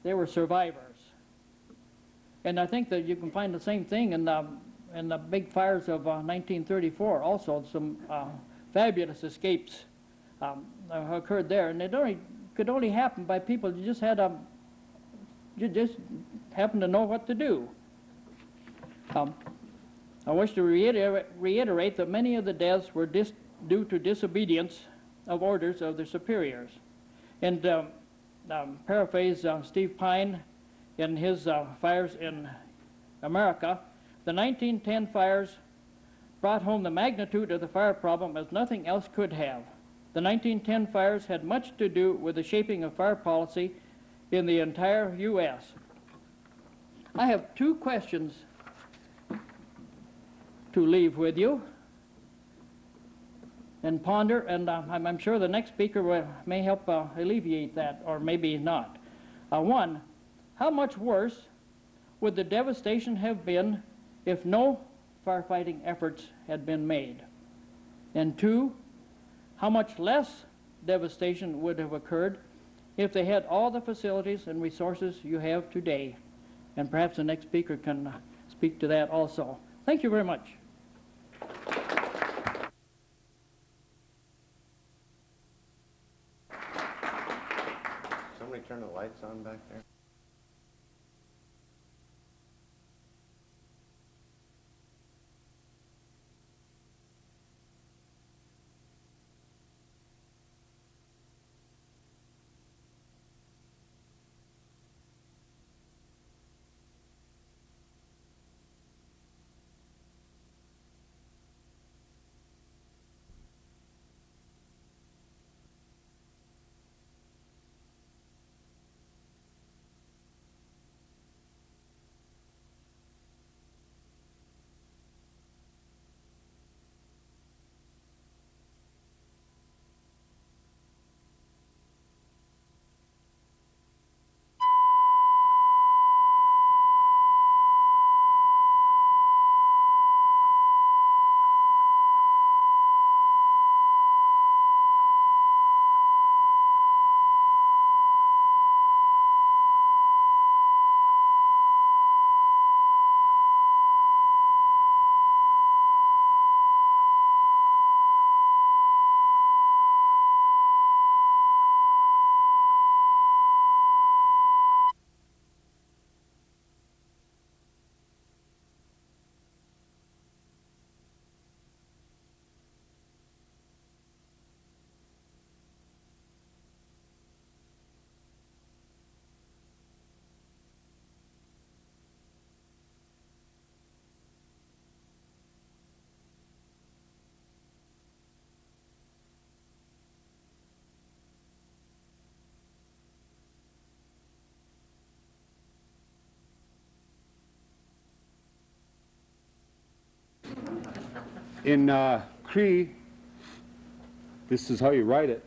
they were survivors. And I think that you can find the same thing in the big fires of 1934. Also, some fabulous escapes occurred there, and it could only happen by people who just had just happened to know what to do. I wish to reiterate that many of the deaths were due to disobedience of orders of their superiors. And paraphrase Steve Pine in his fires in America, the 1910 fires brought home the magnitude of the fire problem as nothing else could have. The 1910 fires had much to do with the shaping of fire policy in the entire U.S. I have two questions to leave with you and ponder, and I'm sure the next speaker may help alleviate that, or maybe not. One, how much worse would the devastation have been if no firefighting efforts had been made? And two, how much less devastation would have occurred if they had all the facilities and resources you have today? And perhaps the next speaker can speak to that also. Thank you very much. Somebody turn the lights on back there. In Cree, this is how you write it.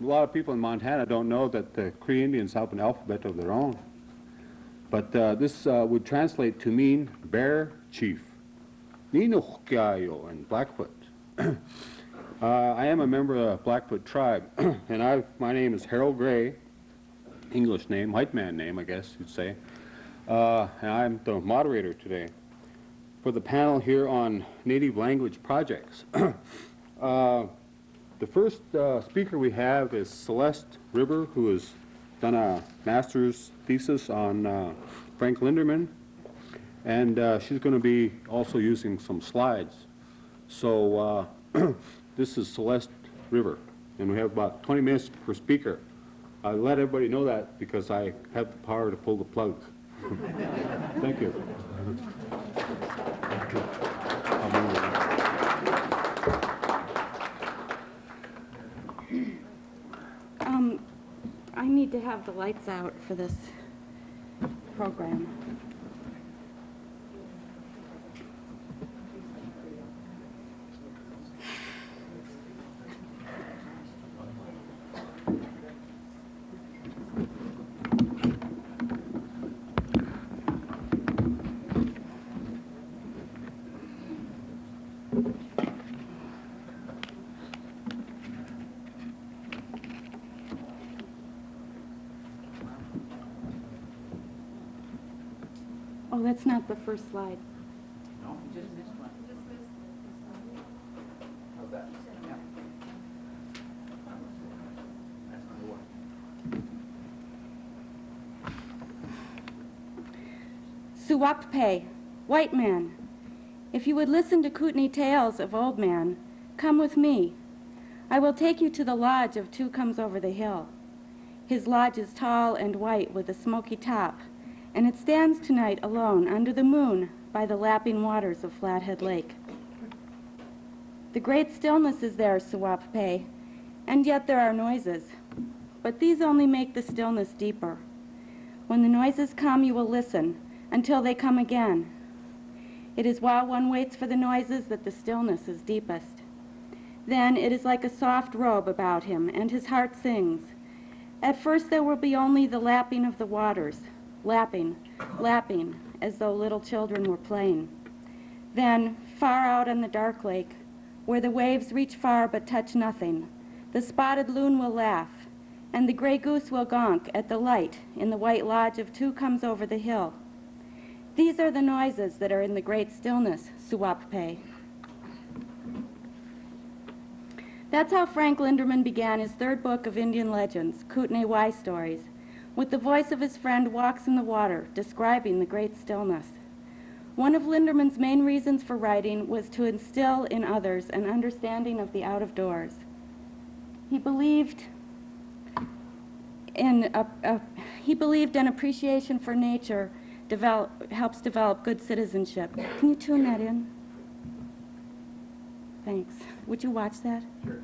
lot of people in Montana don't know that the Cree Indians have an alphabet of their own. But this would translate to mean bear chief. Ninuhkiayo and Blackfoot. I am a member of the Blackfoot tribe, and my name is Harold Gray, English name, white man name, I guess you'd say. And I'm the moderator today for the panel here on native language projects. The first speaker we have is Celeste River, who has done a master's thesis on Frank Linderman, and she's going to be also using some slides. So this is Celeste River, and we have about 20 minutes per speaker. I let everybody know that because I have the power to pull the plug. Thank you. I need to have the lights out for this program. Oh, that's not the first slide. No, just this one. How's that? Yeah. That's number one. Suwappe, white man, if you would listen to Kootenai tales of old man, come with me. I will take you to the lodge of Two Comes Over the Hill. His lodge is tall and white with a smoky top, and it stands tonight alone under the moon by the lapping waters of Flathead Lake. The great stillness is there, Suwappe, and yet there are noises, but these only make the stillness deeper. When the noises come, you will listen until they come again. It is while one waits for the noises that the stillness is deepest. Then it is like a soft robe about him, and his heart sings. At first there will be only the lapping of the waters, lapping, lapping, as though little children were playing. Then, far out on the dark lake, where the waves reach far but touch nothing, the spotted loon will laugh, and the gray goose will gonk at the light in the white lodge of Two Comes Over the Hill. These are the noises that are in the great stillness, Suwappe. That's how Frank Linderman began his third book of Indian legends, Kootenai Y Stories, with the voice of his friend Walks in the Water, describing the great stillness. One of Linderman's main reasons for writing was to instill in others an understanding of the out-of-doors. He believed in an appreciation for nature helps develop good citizenship. Can you tune that in? Thanks. Would you watch that? Sure.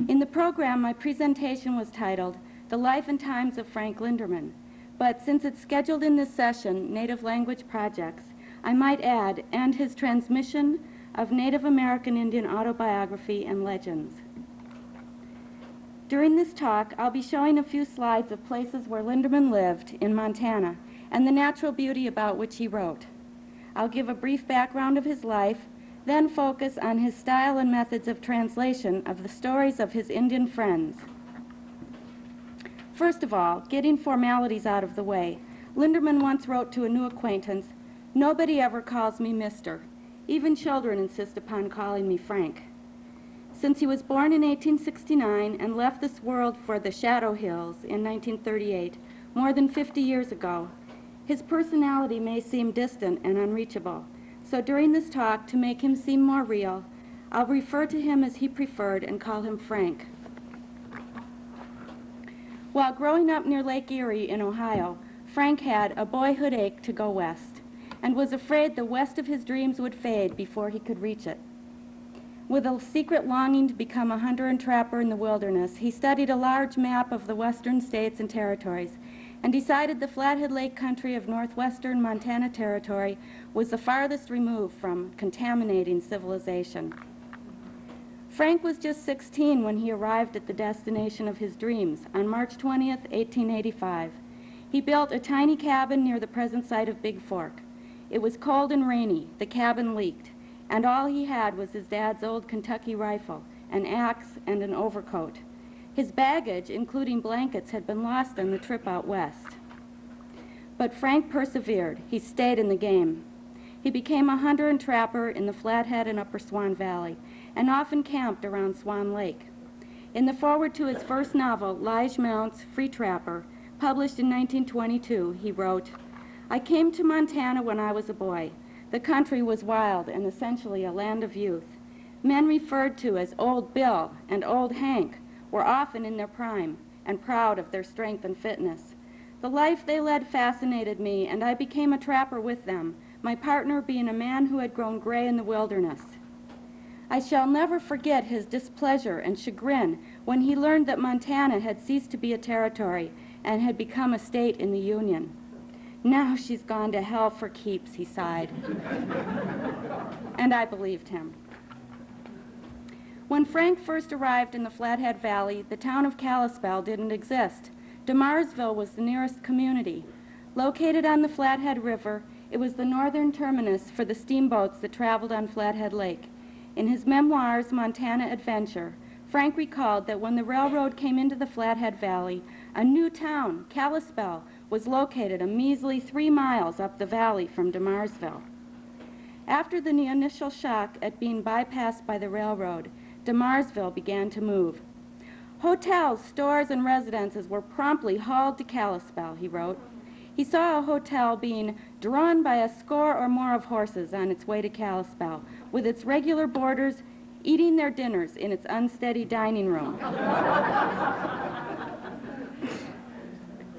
In the program, my presentation was titled The Life and Times of Frank Linderman, but since it's scheduled in this session, Native Language Projects, I might add, and his transmission of Native American Indian autobiography and legends. During this talk, I'll be showing a few slides of places where Linderman lived in Montana and the natural beauty about which he wrote. I'll give a brief background of his life, then focus on his style and methods of translation of the stories of his Indian friends. First of all, getting formalities out of the way, Linderman once wrote to a new acquaintance, "Nobody ever calls me Mr. Even children insist upon calling me Frank." Since he was born in 1869 and left this world for the Shadow Hills in 1938, more than 50 years ago, his personality may seem distant and unreachable. So during this talk, to make him seem more real, I'll refer to him as he preferred and call him Frank. While growing up near Lake Erie in Ohio, Frank had a boyhood ache to go west and was afraid the west of his dreams would fade before he could reach it. With a secret longing to become a hunter and trapper in the wilderness, he studied a large map of the western states and territories and decided the Flathead Lake country of northwestern Montana Territory was the farthest removed from contaminating civilization. Frank was just 16 when he arrived at the destination of his dreams on March 20th, 1885. He built a tiny cabin near the present site of Big Fork. It was cold and rainy, the cabin leaked, and all he had was his dad's old Kentucky rifle, an axe, and an overcoat. His baggage, including blankets, had been lost on the trip out west. But Frank persevered. He stayed in the game. He became a hunter and trapper in the Flathead and Upper Swan Valley, and often camped around Swan Lake. In the foreword to his first novel, Lige Mount's Free Trapper, published in 1922, he wrote, "I came to Montana when I was a boy. The country was wild and essentially a land of youth. Men referred to as Old Bill and Old Hank were often in their prime and proud of their strength and fitness. The life they led fascinated me, and I became a trapper with them, my partner being a man who had grown gray in the wilderness. I shall never forget his displeasure and chagrin when he learned that Montana had ceased to be a territory and had become a state in the Union. Now she's gone to hell for keeps," he sighed. And I believed him. When Frank first arrived in the Flathead Valley, the town of Kalispell didn't exist. DeMarsville was the nearest community. Located on the Flathead River, it was the northern terminus for the steamboats that traveled on Flathead Lake. In his memoirs, Montana Adventure, Frank recalled that when the railroad came into the Flathead Valley, a new town, Kalispell, was located a measly 3 miles up the valley from DeMarsville. After the initial shock at being bypassed by the railroad, DeMarsville began to move. Hotels, stores, and residences were promptly hauled to Kalispell, he wrote. He saw a hotel being drawn by a score or more of horses on its way to Kalispell, with its regular boarders eating their dinners in its unsteady dining room.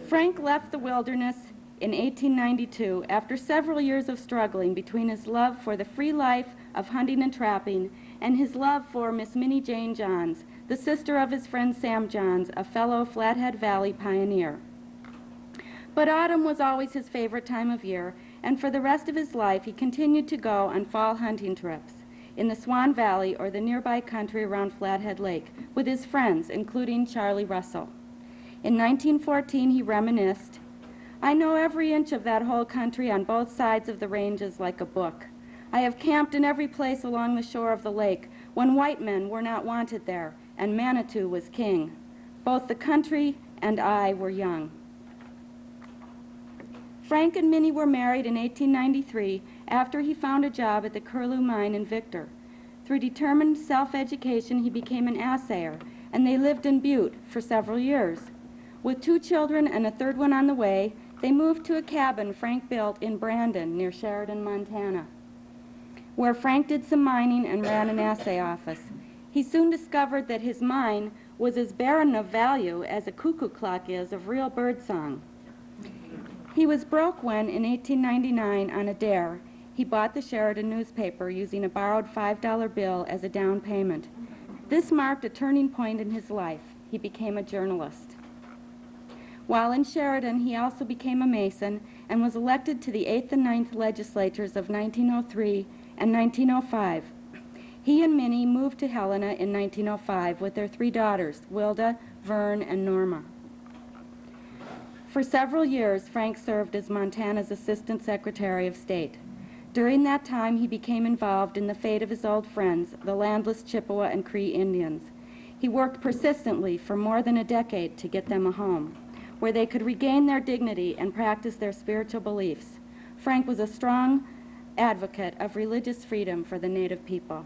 Frank left the wilderness in 1892 after several years of struggling between his love for the free life of hunting and trapping and his love for Miss Minnie Jane Johns, the sister of his friend Sam Johns, a fellow Flathead Valley pioneer. But autumn was always his favorite time of year, and for the rest of his life he continued to go on fall hunting trips in the Swan Valley or the nearby country around Flathead Lake with his friends, including Charlie Russell. In 1914 he reminisced, "I know every inch of that whole country on both sides of the ranges like a book. I have camped in every place along the shore of the lake when white men were not wanted there and Manitou was king. Both the country and I were young." Frank and Minnie were married in 1893 after he found a job at the Curlew Mine in Victor. Through determined self-education, he became an assayer, and they lived in Butte for several years. With 2 children and a third one on the way, they moved to a cabin Frank built in Brandon, near Sheridan, Montana, where Frank did some mining and ran an assay office. He soon discovered that his mine was as barren of value as a cuckoo clock is of real birdsong. He was broke when, in 1899, on a dare, he bought the Sheridan newspaper using a borrowed $5 bill as a down payment. This marked a turning point in his life. He became a journalist. While in Sheridan, he also became a Mason and was elected to the 8th and 9th legislatures of 1903 and 1905. He and Minnie moved to Helena in 1905 with their 3 daughters, Wilda, Vern, and Norma. For several years, Frank served as Montana's Assistant Secretary of State. During that time, he became involved in the fate of his old friends, the landless Chippewa and Cree Indians. He worked persistently for more than a decade to get them a home, where they could regain their dignity and practice their spiritual beliefs. Frank was a strong advocate of religious freedom for the Native people.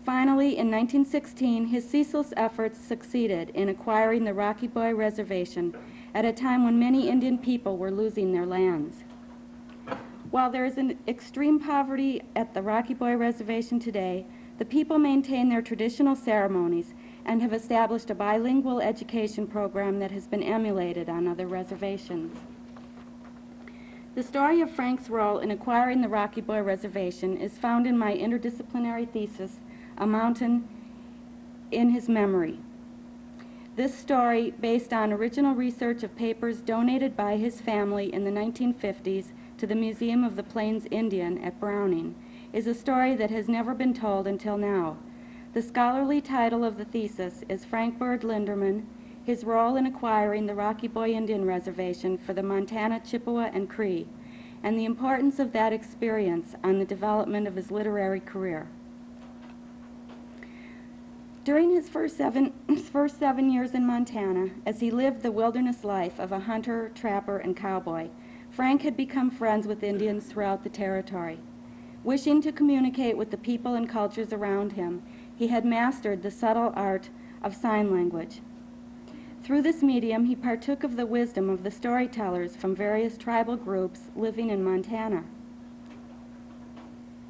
Finally, in 1916, his ceaseless efforts succeeded in acquiring the Rocky Boy Reservation at a time when many Indian people were losing their lands. While there is an extreme poverty at the Rocky Boy Reservation today, the people maintain their traditional ceremonies and have established a bilingual education program that has been emulated on other reservations. The story of Frank's role in acquiring the Rocky Boy Reservation is found in my interdisciplinary thesis, A Mountain in His Memory. This story, based on original research of papers donated by his family in the 1950s to the Museum of the Plains Indian at Browning, is a story that has never been told until now. The scholarly title of the thesis is Frank Bird Linderman, His Role in Acquiring the Rocky Boy Indian Reservation for the Montana Chippewa and Cree, and the importance of that experience on the development of his literary career. During his first seven years in Montana, as he lived the wilderness life of a hunter, trapper, and cowboy, Frank had become friends with Indians throughout the territory. Wishing to communicate with the people and cultures around him, he had mastered the subtle art of sign language. Through this medium, he partook of the wisdom of the storytellers from various tribal groups living in Montana.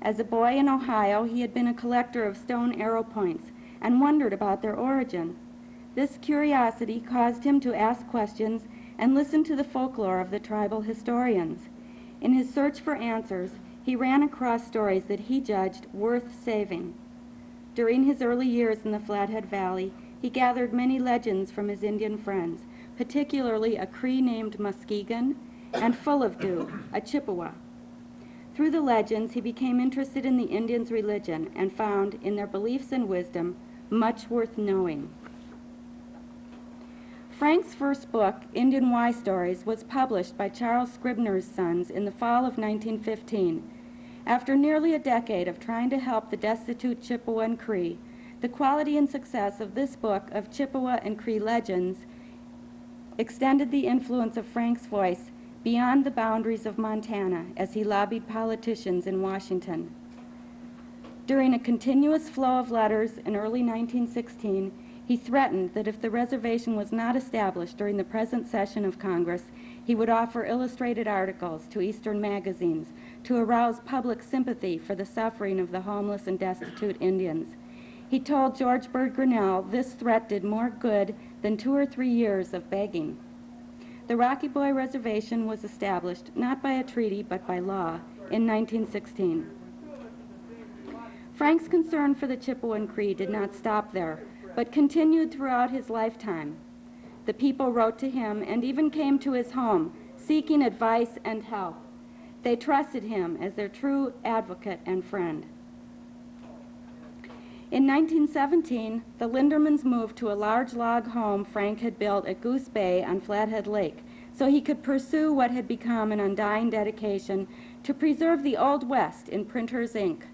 As a boy in Ohio, he had been a collector of stone arrow points and wondered about their origin. This curiosity caused him to ask questions and listen to the folklore of the tribal historians. In his search for answers, he ran across stories that he judged worth saving. During his early years in the Flathead Valley, he gathered many legends from his Indian friends, particularly a Cree named Muskegon and Full of Dew, a Chippewa. Through the legends, he became interested in the Indians' religion and found in their beliefs and wisdom much worth knowing. Frank's first book, Indian Y Stories, was published by Charles Scribner's Sons in the fall of 1915. After nearly a decade of trying to help the destitute Chippewa and Cree, the quality and success of this book of Chippewa and Cree legends extended the influence of Frank's voice beyond the boundaries of Montana as he lobbied politicians in Washington. During a continuous flow of letters in early 1916, he threatened that if the reservation was not established during the present session of Congress, he would offer illustrated articles to Eastern magazines to arouse public sympathy for the suffering of the homeless and destitute Indians. He told George Bird Grinnell this threat did more good than 2 or 3 years of begging. The Rocky Boy Reservation was established not by a treaty but by law in 1916. Frank's concern for the Chippewa and Cree did not stop there, but continued throughout his lifetime. The people wrote to him and even came to his home, seeking advice and help. They trusted him as their true advocate and friend. In 1917, the Lindermans moved to a large log home Frank had built at Goose Bay on Flathead Lake, so he could pursue what had become an undying dedication to preserve the Old West in printer's ink.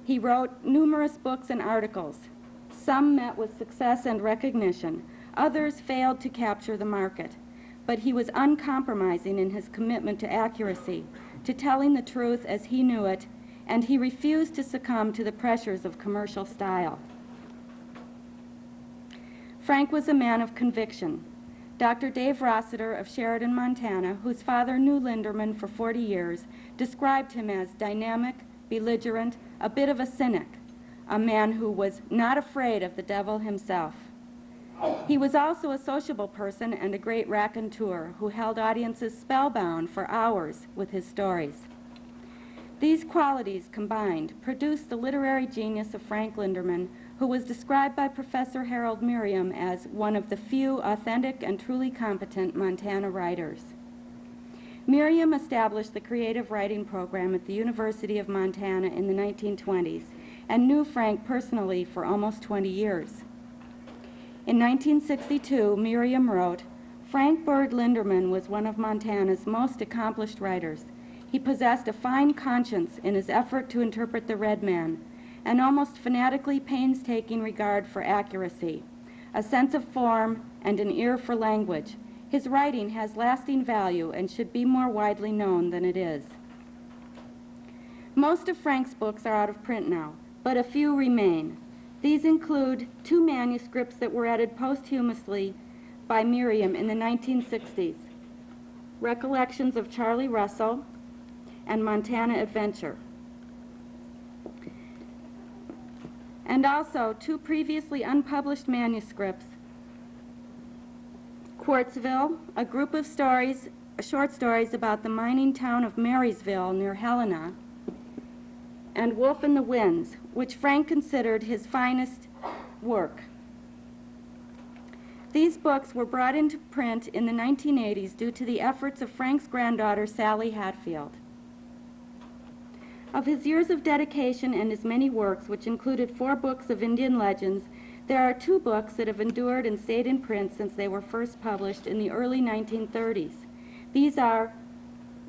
He wrote numerous books and articles. Some met with success and recognition. Others failed to capture the market. But he was uncompromising in his commitment to accuracy, to telling the truth as he knew it, and he refused to succumb to the pressures of commercial style. Frank was a man of conviction. Dr. Dave Rossiter of Sheridan, Montana, whose father knew Linderman for 40 years, described him as dynamic, belligerent, a bit of a cynic, a man who was not afraid of the devil himself. He was also a sociable person and a great raconteur who held audiences spellbound for hours with his stories. These qualities combined produced the literary genius of Frank Linderman, who was described by Professor Harold Merriam as one of the few authentic and truly competent Montana writers. Merriam established the creative writing program at the University of Montana in the 1920s and knew Frank personally for almost 20 years. In 1962, Merriam wrote, "Frank Bird Linderman was one of Montana's most accomplished writers. He possessed a fine conscience in his effort to interpret the red man, an almost fanatically painstaking regard for accuracy, a sense of form, and an ear for language. His writing has lasting value and should be more widely known than it is." Most of Frank's books are out of print now, but a few remain. These include 2 manuscripts that were edited posthumously by Merriam in the 1960s, Recollections of Charlie Russell and Montana Adventure. And also 2 previously unpublished manuscripts, Quartzville, a group of stories, short stories about the mining town of Marysville near Helena, and Wolf in the Winds, which Frank considered his finest work. These books were brought into print in the 1980s due to the efforts of Frank's granddaughter, Sally Hatfield. Of his years of dedication and his many works, which included 4 books of Indian legends, there are 2 books that have endured and stayed in print since they were first published in the early 1930s. These are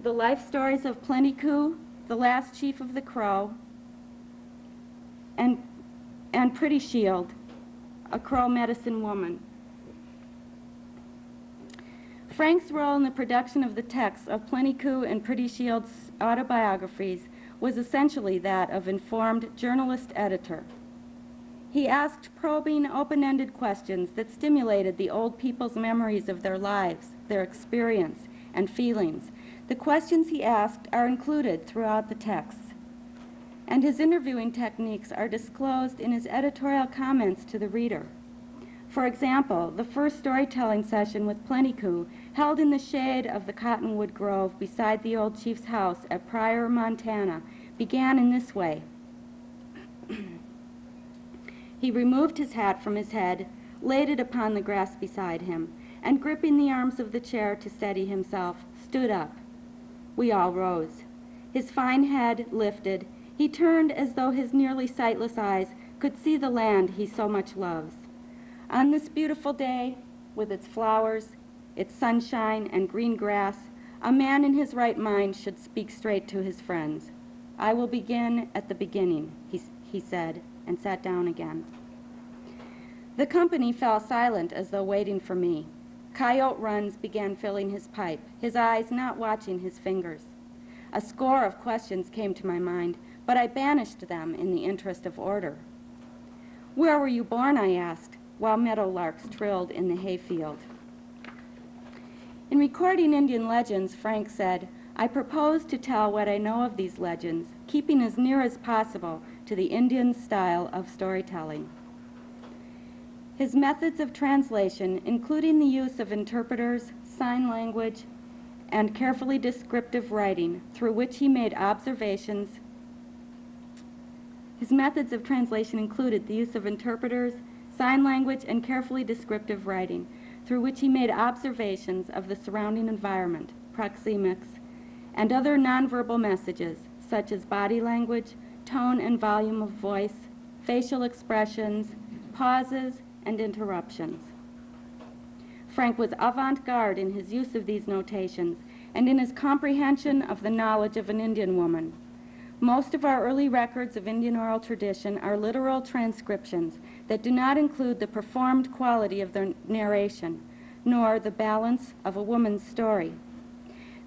The Life Stories of Plenty Coups, The Last Chief of the Crow, and Pretty Shield, a Crow medicine woman. Frank's role in the production of the texts of Plenty Coups and Pretty Shield's autobiographies was essentially that of informed journalist-editor. He asked probing, open-ended questions that stimulated the old people's memories of their lives, their experience, and feelings. The questions he asked are included throughout the texts, and his interviewing techniques are disclosed in his editorial comments to the reader. For example, the first storytelling session with Plenty Coups, held in the shade of the cottonwood grove beside the old chief's house at Pryor, Montana, began in this way. He removed his hat from his head, laid it upon the grass beside him, and gripping the arms of the chair to steady himself, stood up. We all rose. His fine head lifted. He turned as though his nearly sightless eyes could see the land he so much loves. On this beautiful day, with its flowers, its sunshine and green grass, a man in his right mind should speak straight to his friends. I will begin at the beginning, he said, and sat down again. The company fell silent as though waiting for me. Coyote Runs began filling his pipe, his eyes not watching his fingers. A score of questions came to my mind, but I banished them in the interest of order. Where were you born, I asked, while meadowlarks trilled in the hayfield. In recording Indian legends, Frank said, I propose to tell what I know of these legends, keeping as near as possible to the Indian style of storytelling. His methods of translation, including the use of interpreters, sign language, and carefully descriptive writing, through which he made observations. His methods of translation included the use of interpreters, sign language, and carefully descriptive writing, through which he made observations of the surrounding environment, proxemics, and other nonverbal messages, such as body language, tone and volume of voice, facial expressions, pauses, and interruptions. Frank was avant-garde in his use of these notations and in his comprehension of the knowledge of an Indian woman. Most of our early records of Indian oral tradition are literal transcriptions that do not include the performed quality of their narration, nor the balance of a woman's story.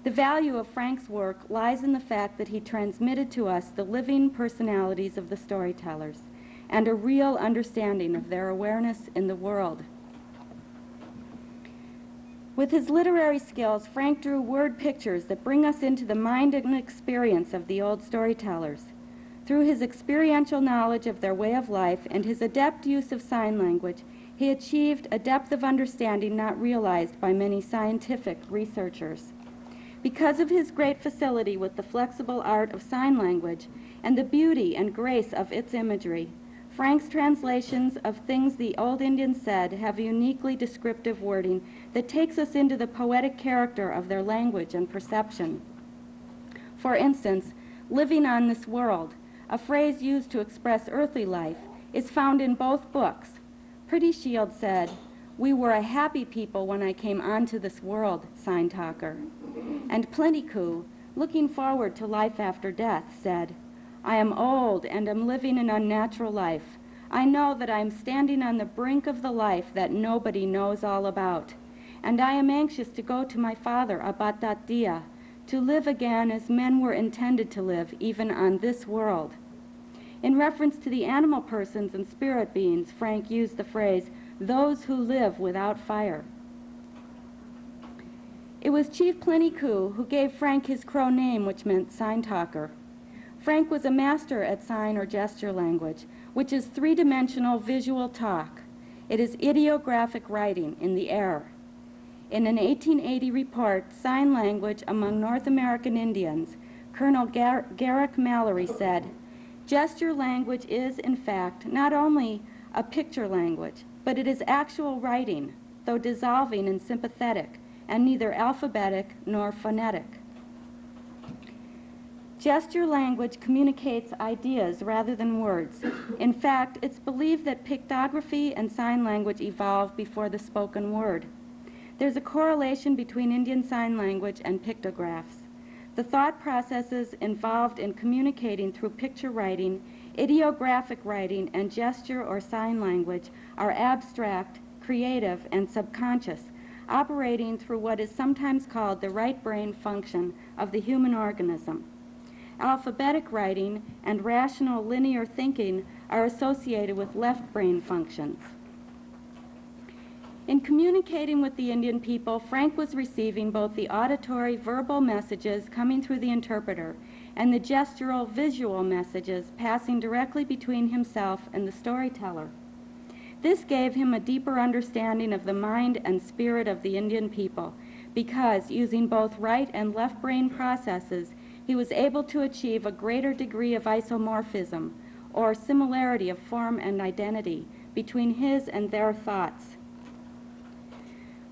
The value of Frank's work lies in the fact that he transmitted to us the living personalities of the storytellers and a real understanding of their awareness in the world. With his literary skills, Frank drew word pictures that bring us into the mind and experience of the old storytellers. Through his experiential knowledge of their way of life and his adept use of sign language, he achieved a depth of understanding not realized by many scientific researchers. Because of his great facility with the flexible art of sign language and the beauty and grace of its imagery, Frank's translations of things the old Indians said have uniquely descriptive wording that takes us into the poetic character of their language and perception. For instance, living on this world, a phrase used to express earthly life, is found in both books. Pretty Shield said, "We were a happy people when I came onto this world, sign talker." And Plenty Coups, looking forward to life after death, said, "I am old and am living an unnatural life. I know that I am standing on the brink of the life that nobody knows all about. And I am anxious to go to my father about that dia, to live again as men were intended to live, even on this world." In reference to the animal persons and spirit beings, Frank used the phrase, "those who live without fire." It was Chief Plenty Coups who gave Frank his Crow name, which meant sign talker. Frank was a master at sign or gesture language, which is three-dimensional visual talk. It is ideographic writing in the air. In an 1880 report, Sign Language Among North American Indians, Colonel Garrick Mallory said, "Gesture language is, in fact, not only a picture language, but it is actual writing, though dissolving and sympathetic, and neither alphabetic nor phonetic." Gesture language communicates ideas rather than words. In fact, it's believed that pictography and sign language evolved before the spoken word. There's a correlation between Indian Sign Language and pictographs. The thought processes involved in communicating through picture writing, ideographic writing, and gesture or sign language are abstract, creative, and subconscious, operating through what is sometimes called the right brain function of the human organism. Alphabetic writing and rational linear thinking are associated with left brain functions. In communicating with the Indian people, Frank was receiving both the auditory verbal messages coming through the interpreter and the gestural visual messages passing directly between himself and the storyteller. This gave him a deeper understanding of the mind and spirit of the Indian people because, using both right and left brain processes, he was able to achieve a greater degree of isomorphism, or similarity of form and identity, between his and their thoughts.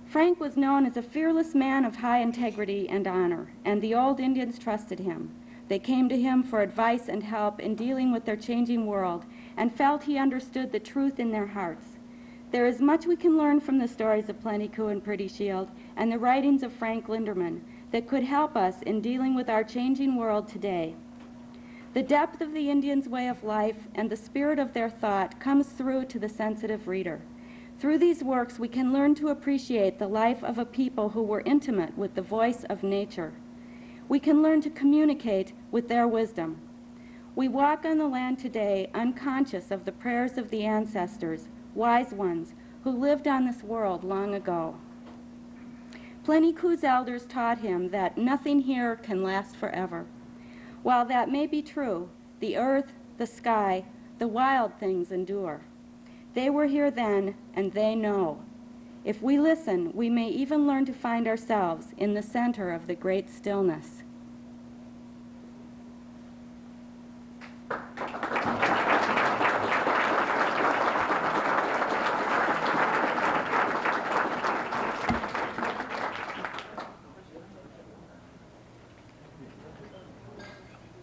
Frank was known as a fearless man of high integrity and honor, and the old Indians trusted him. They came to him for advice and help in dealing with their changing world and felt he understood the truth in their hearts. There is much we can learn from the stories of Plenty Coups and Pretty Shield and the writings of Frank Linderman that could help us in dealing with our changing world today. The depth of the Indians' way of life and the spirit of their thought comes through to the sensitive reader. Through these works, we can learn to appreciate the life of a people who were intimate with the voice of nature. We can learn to communicate with their wisdom. We walk on the land today unconscious of the prayers of the ancestors, wise ones, who lived on this world long ago. Plenty Coups' elders taught him that nothing here can last forever. While that may be true, the earth, the sky, the wild things endure. They were here then, and they know. If we listen, we may even learn to find ourselves in the center of the great stillness.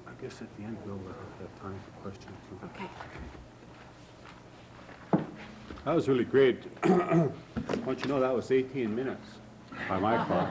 I guess at the end we'll have time for questions. Okay. That was really great. Don't you know that was 18 minutes by my part?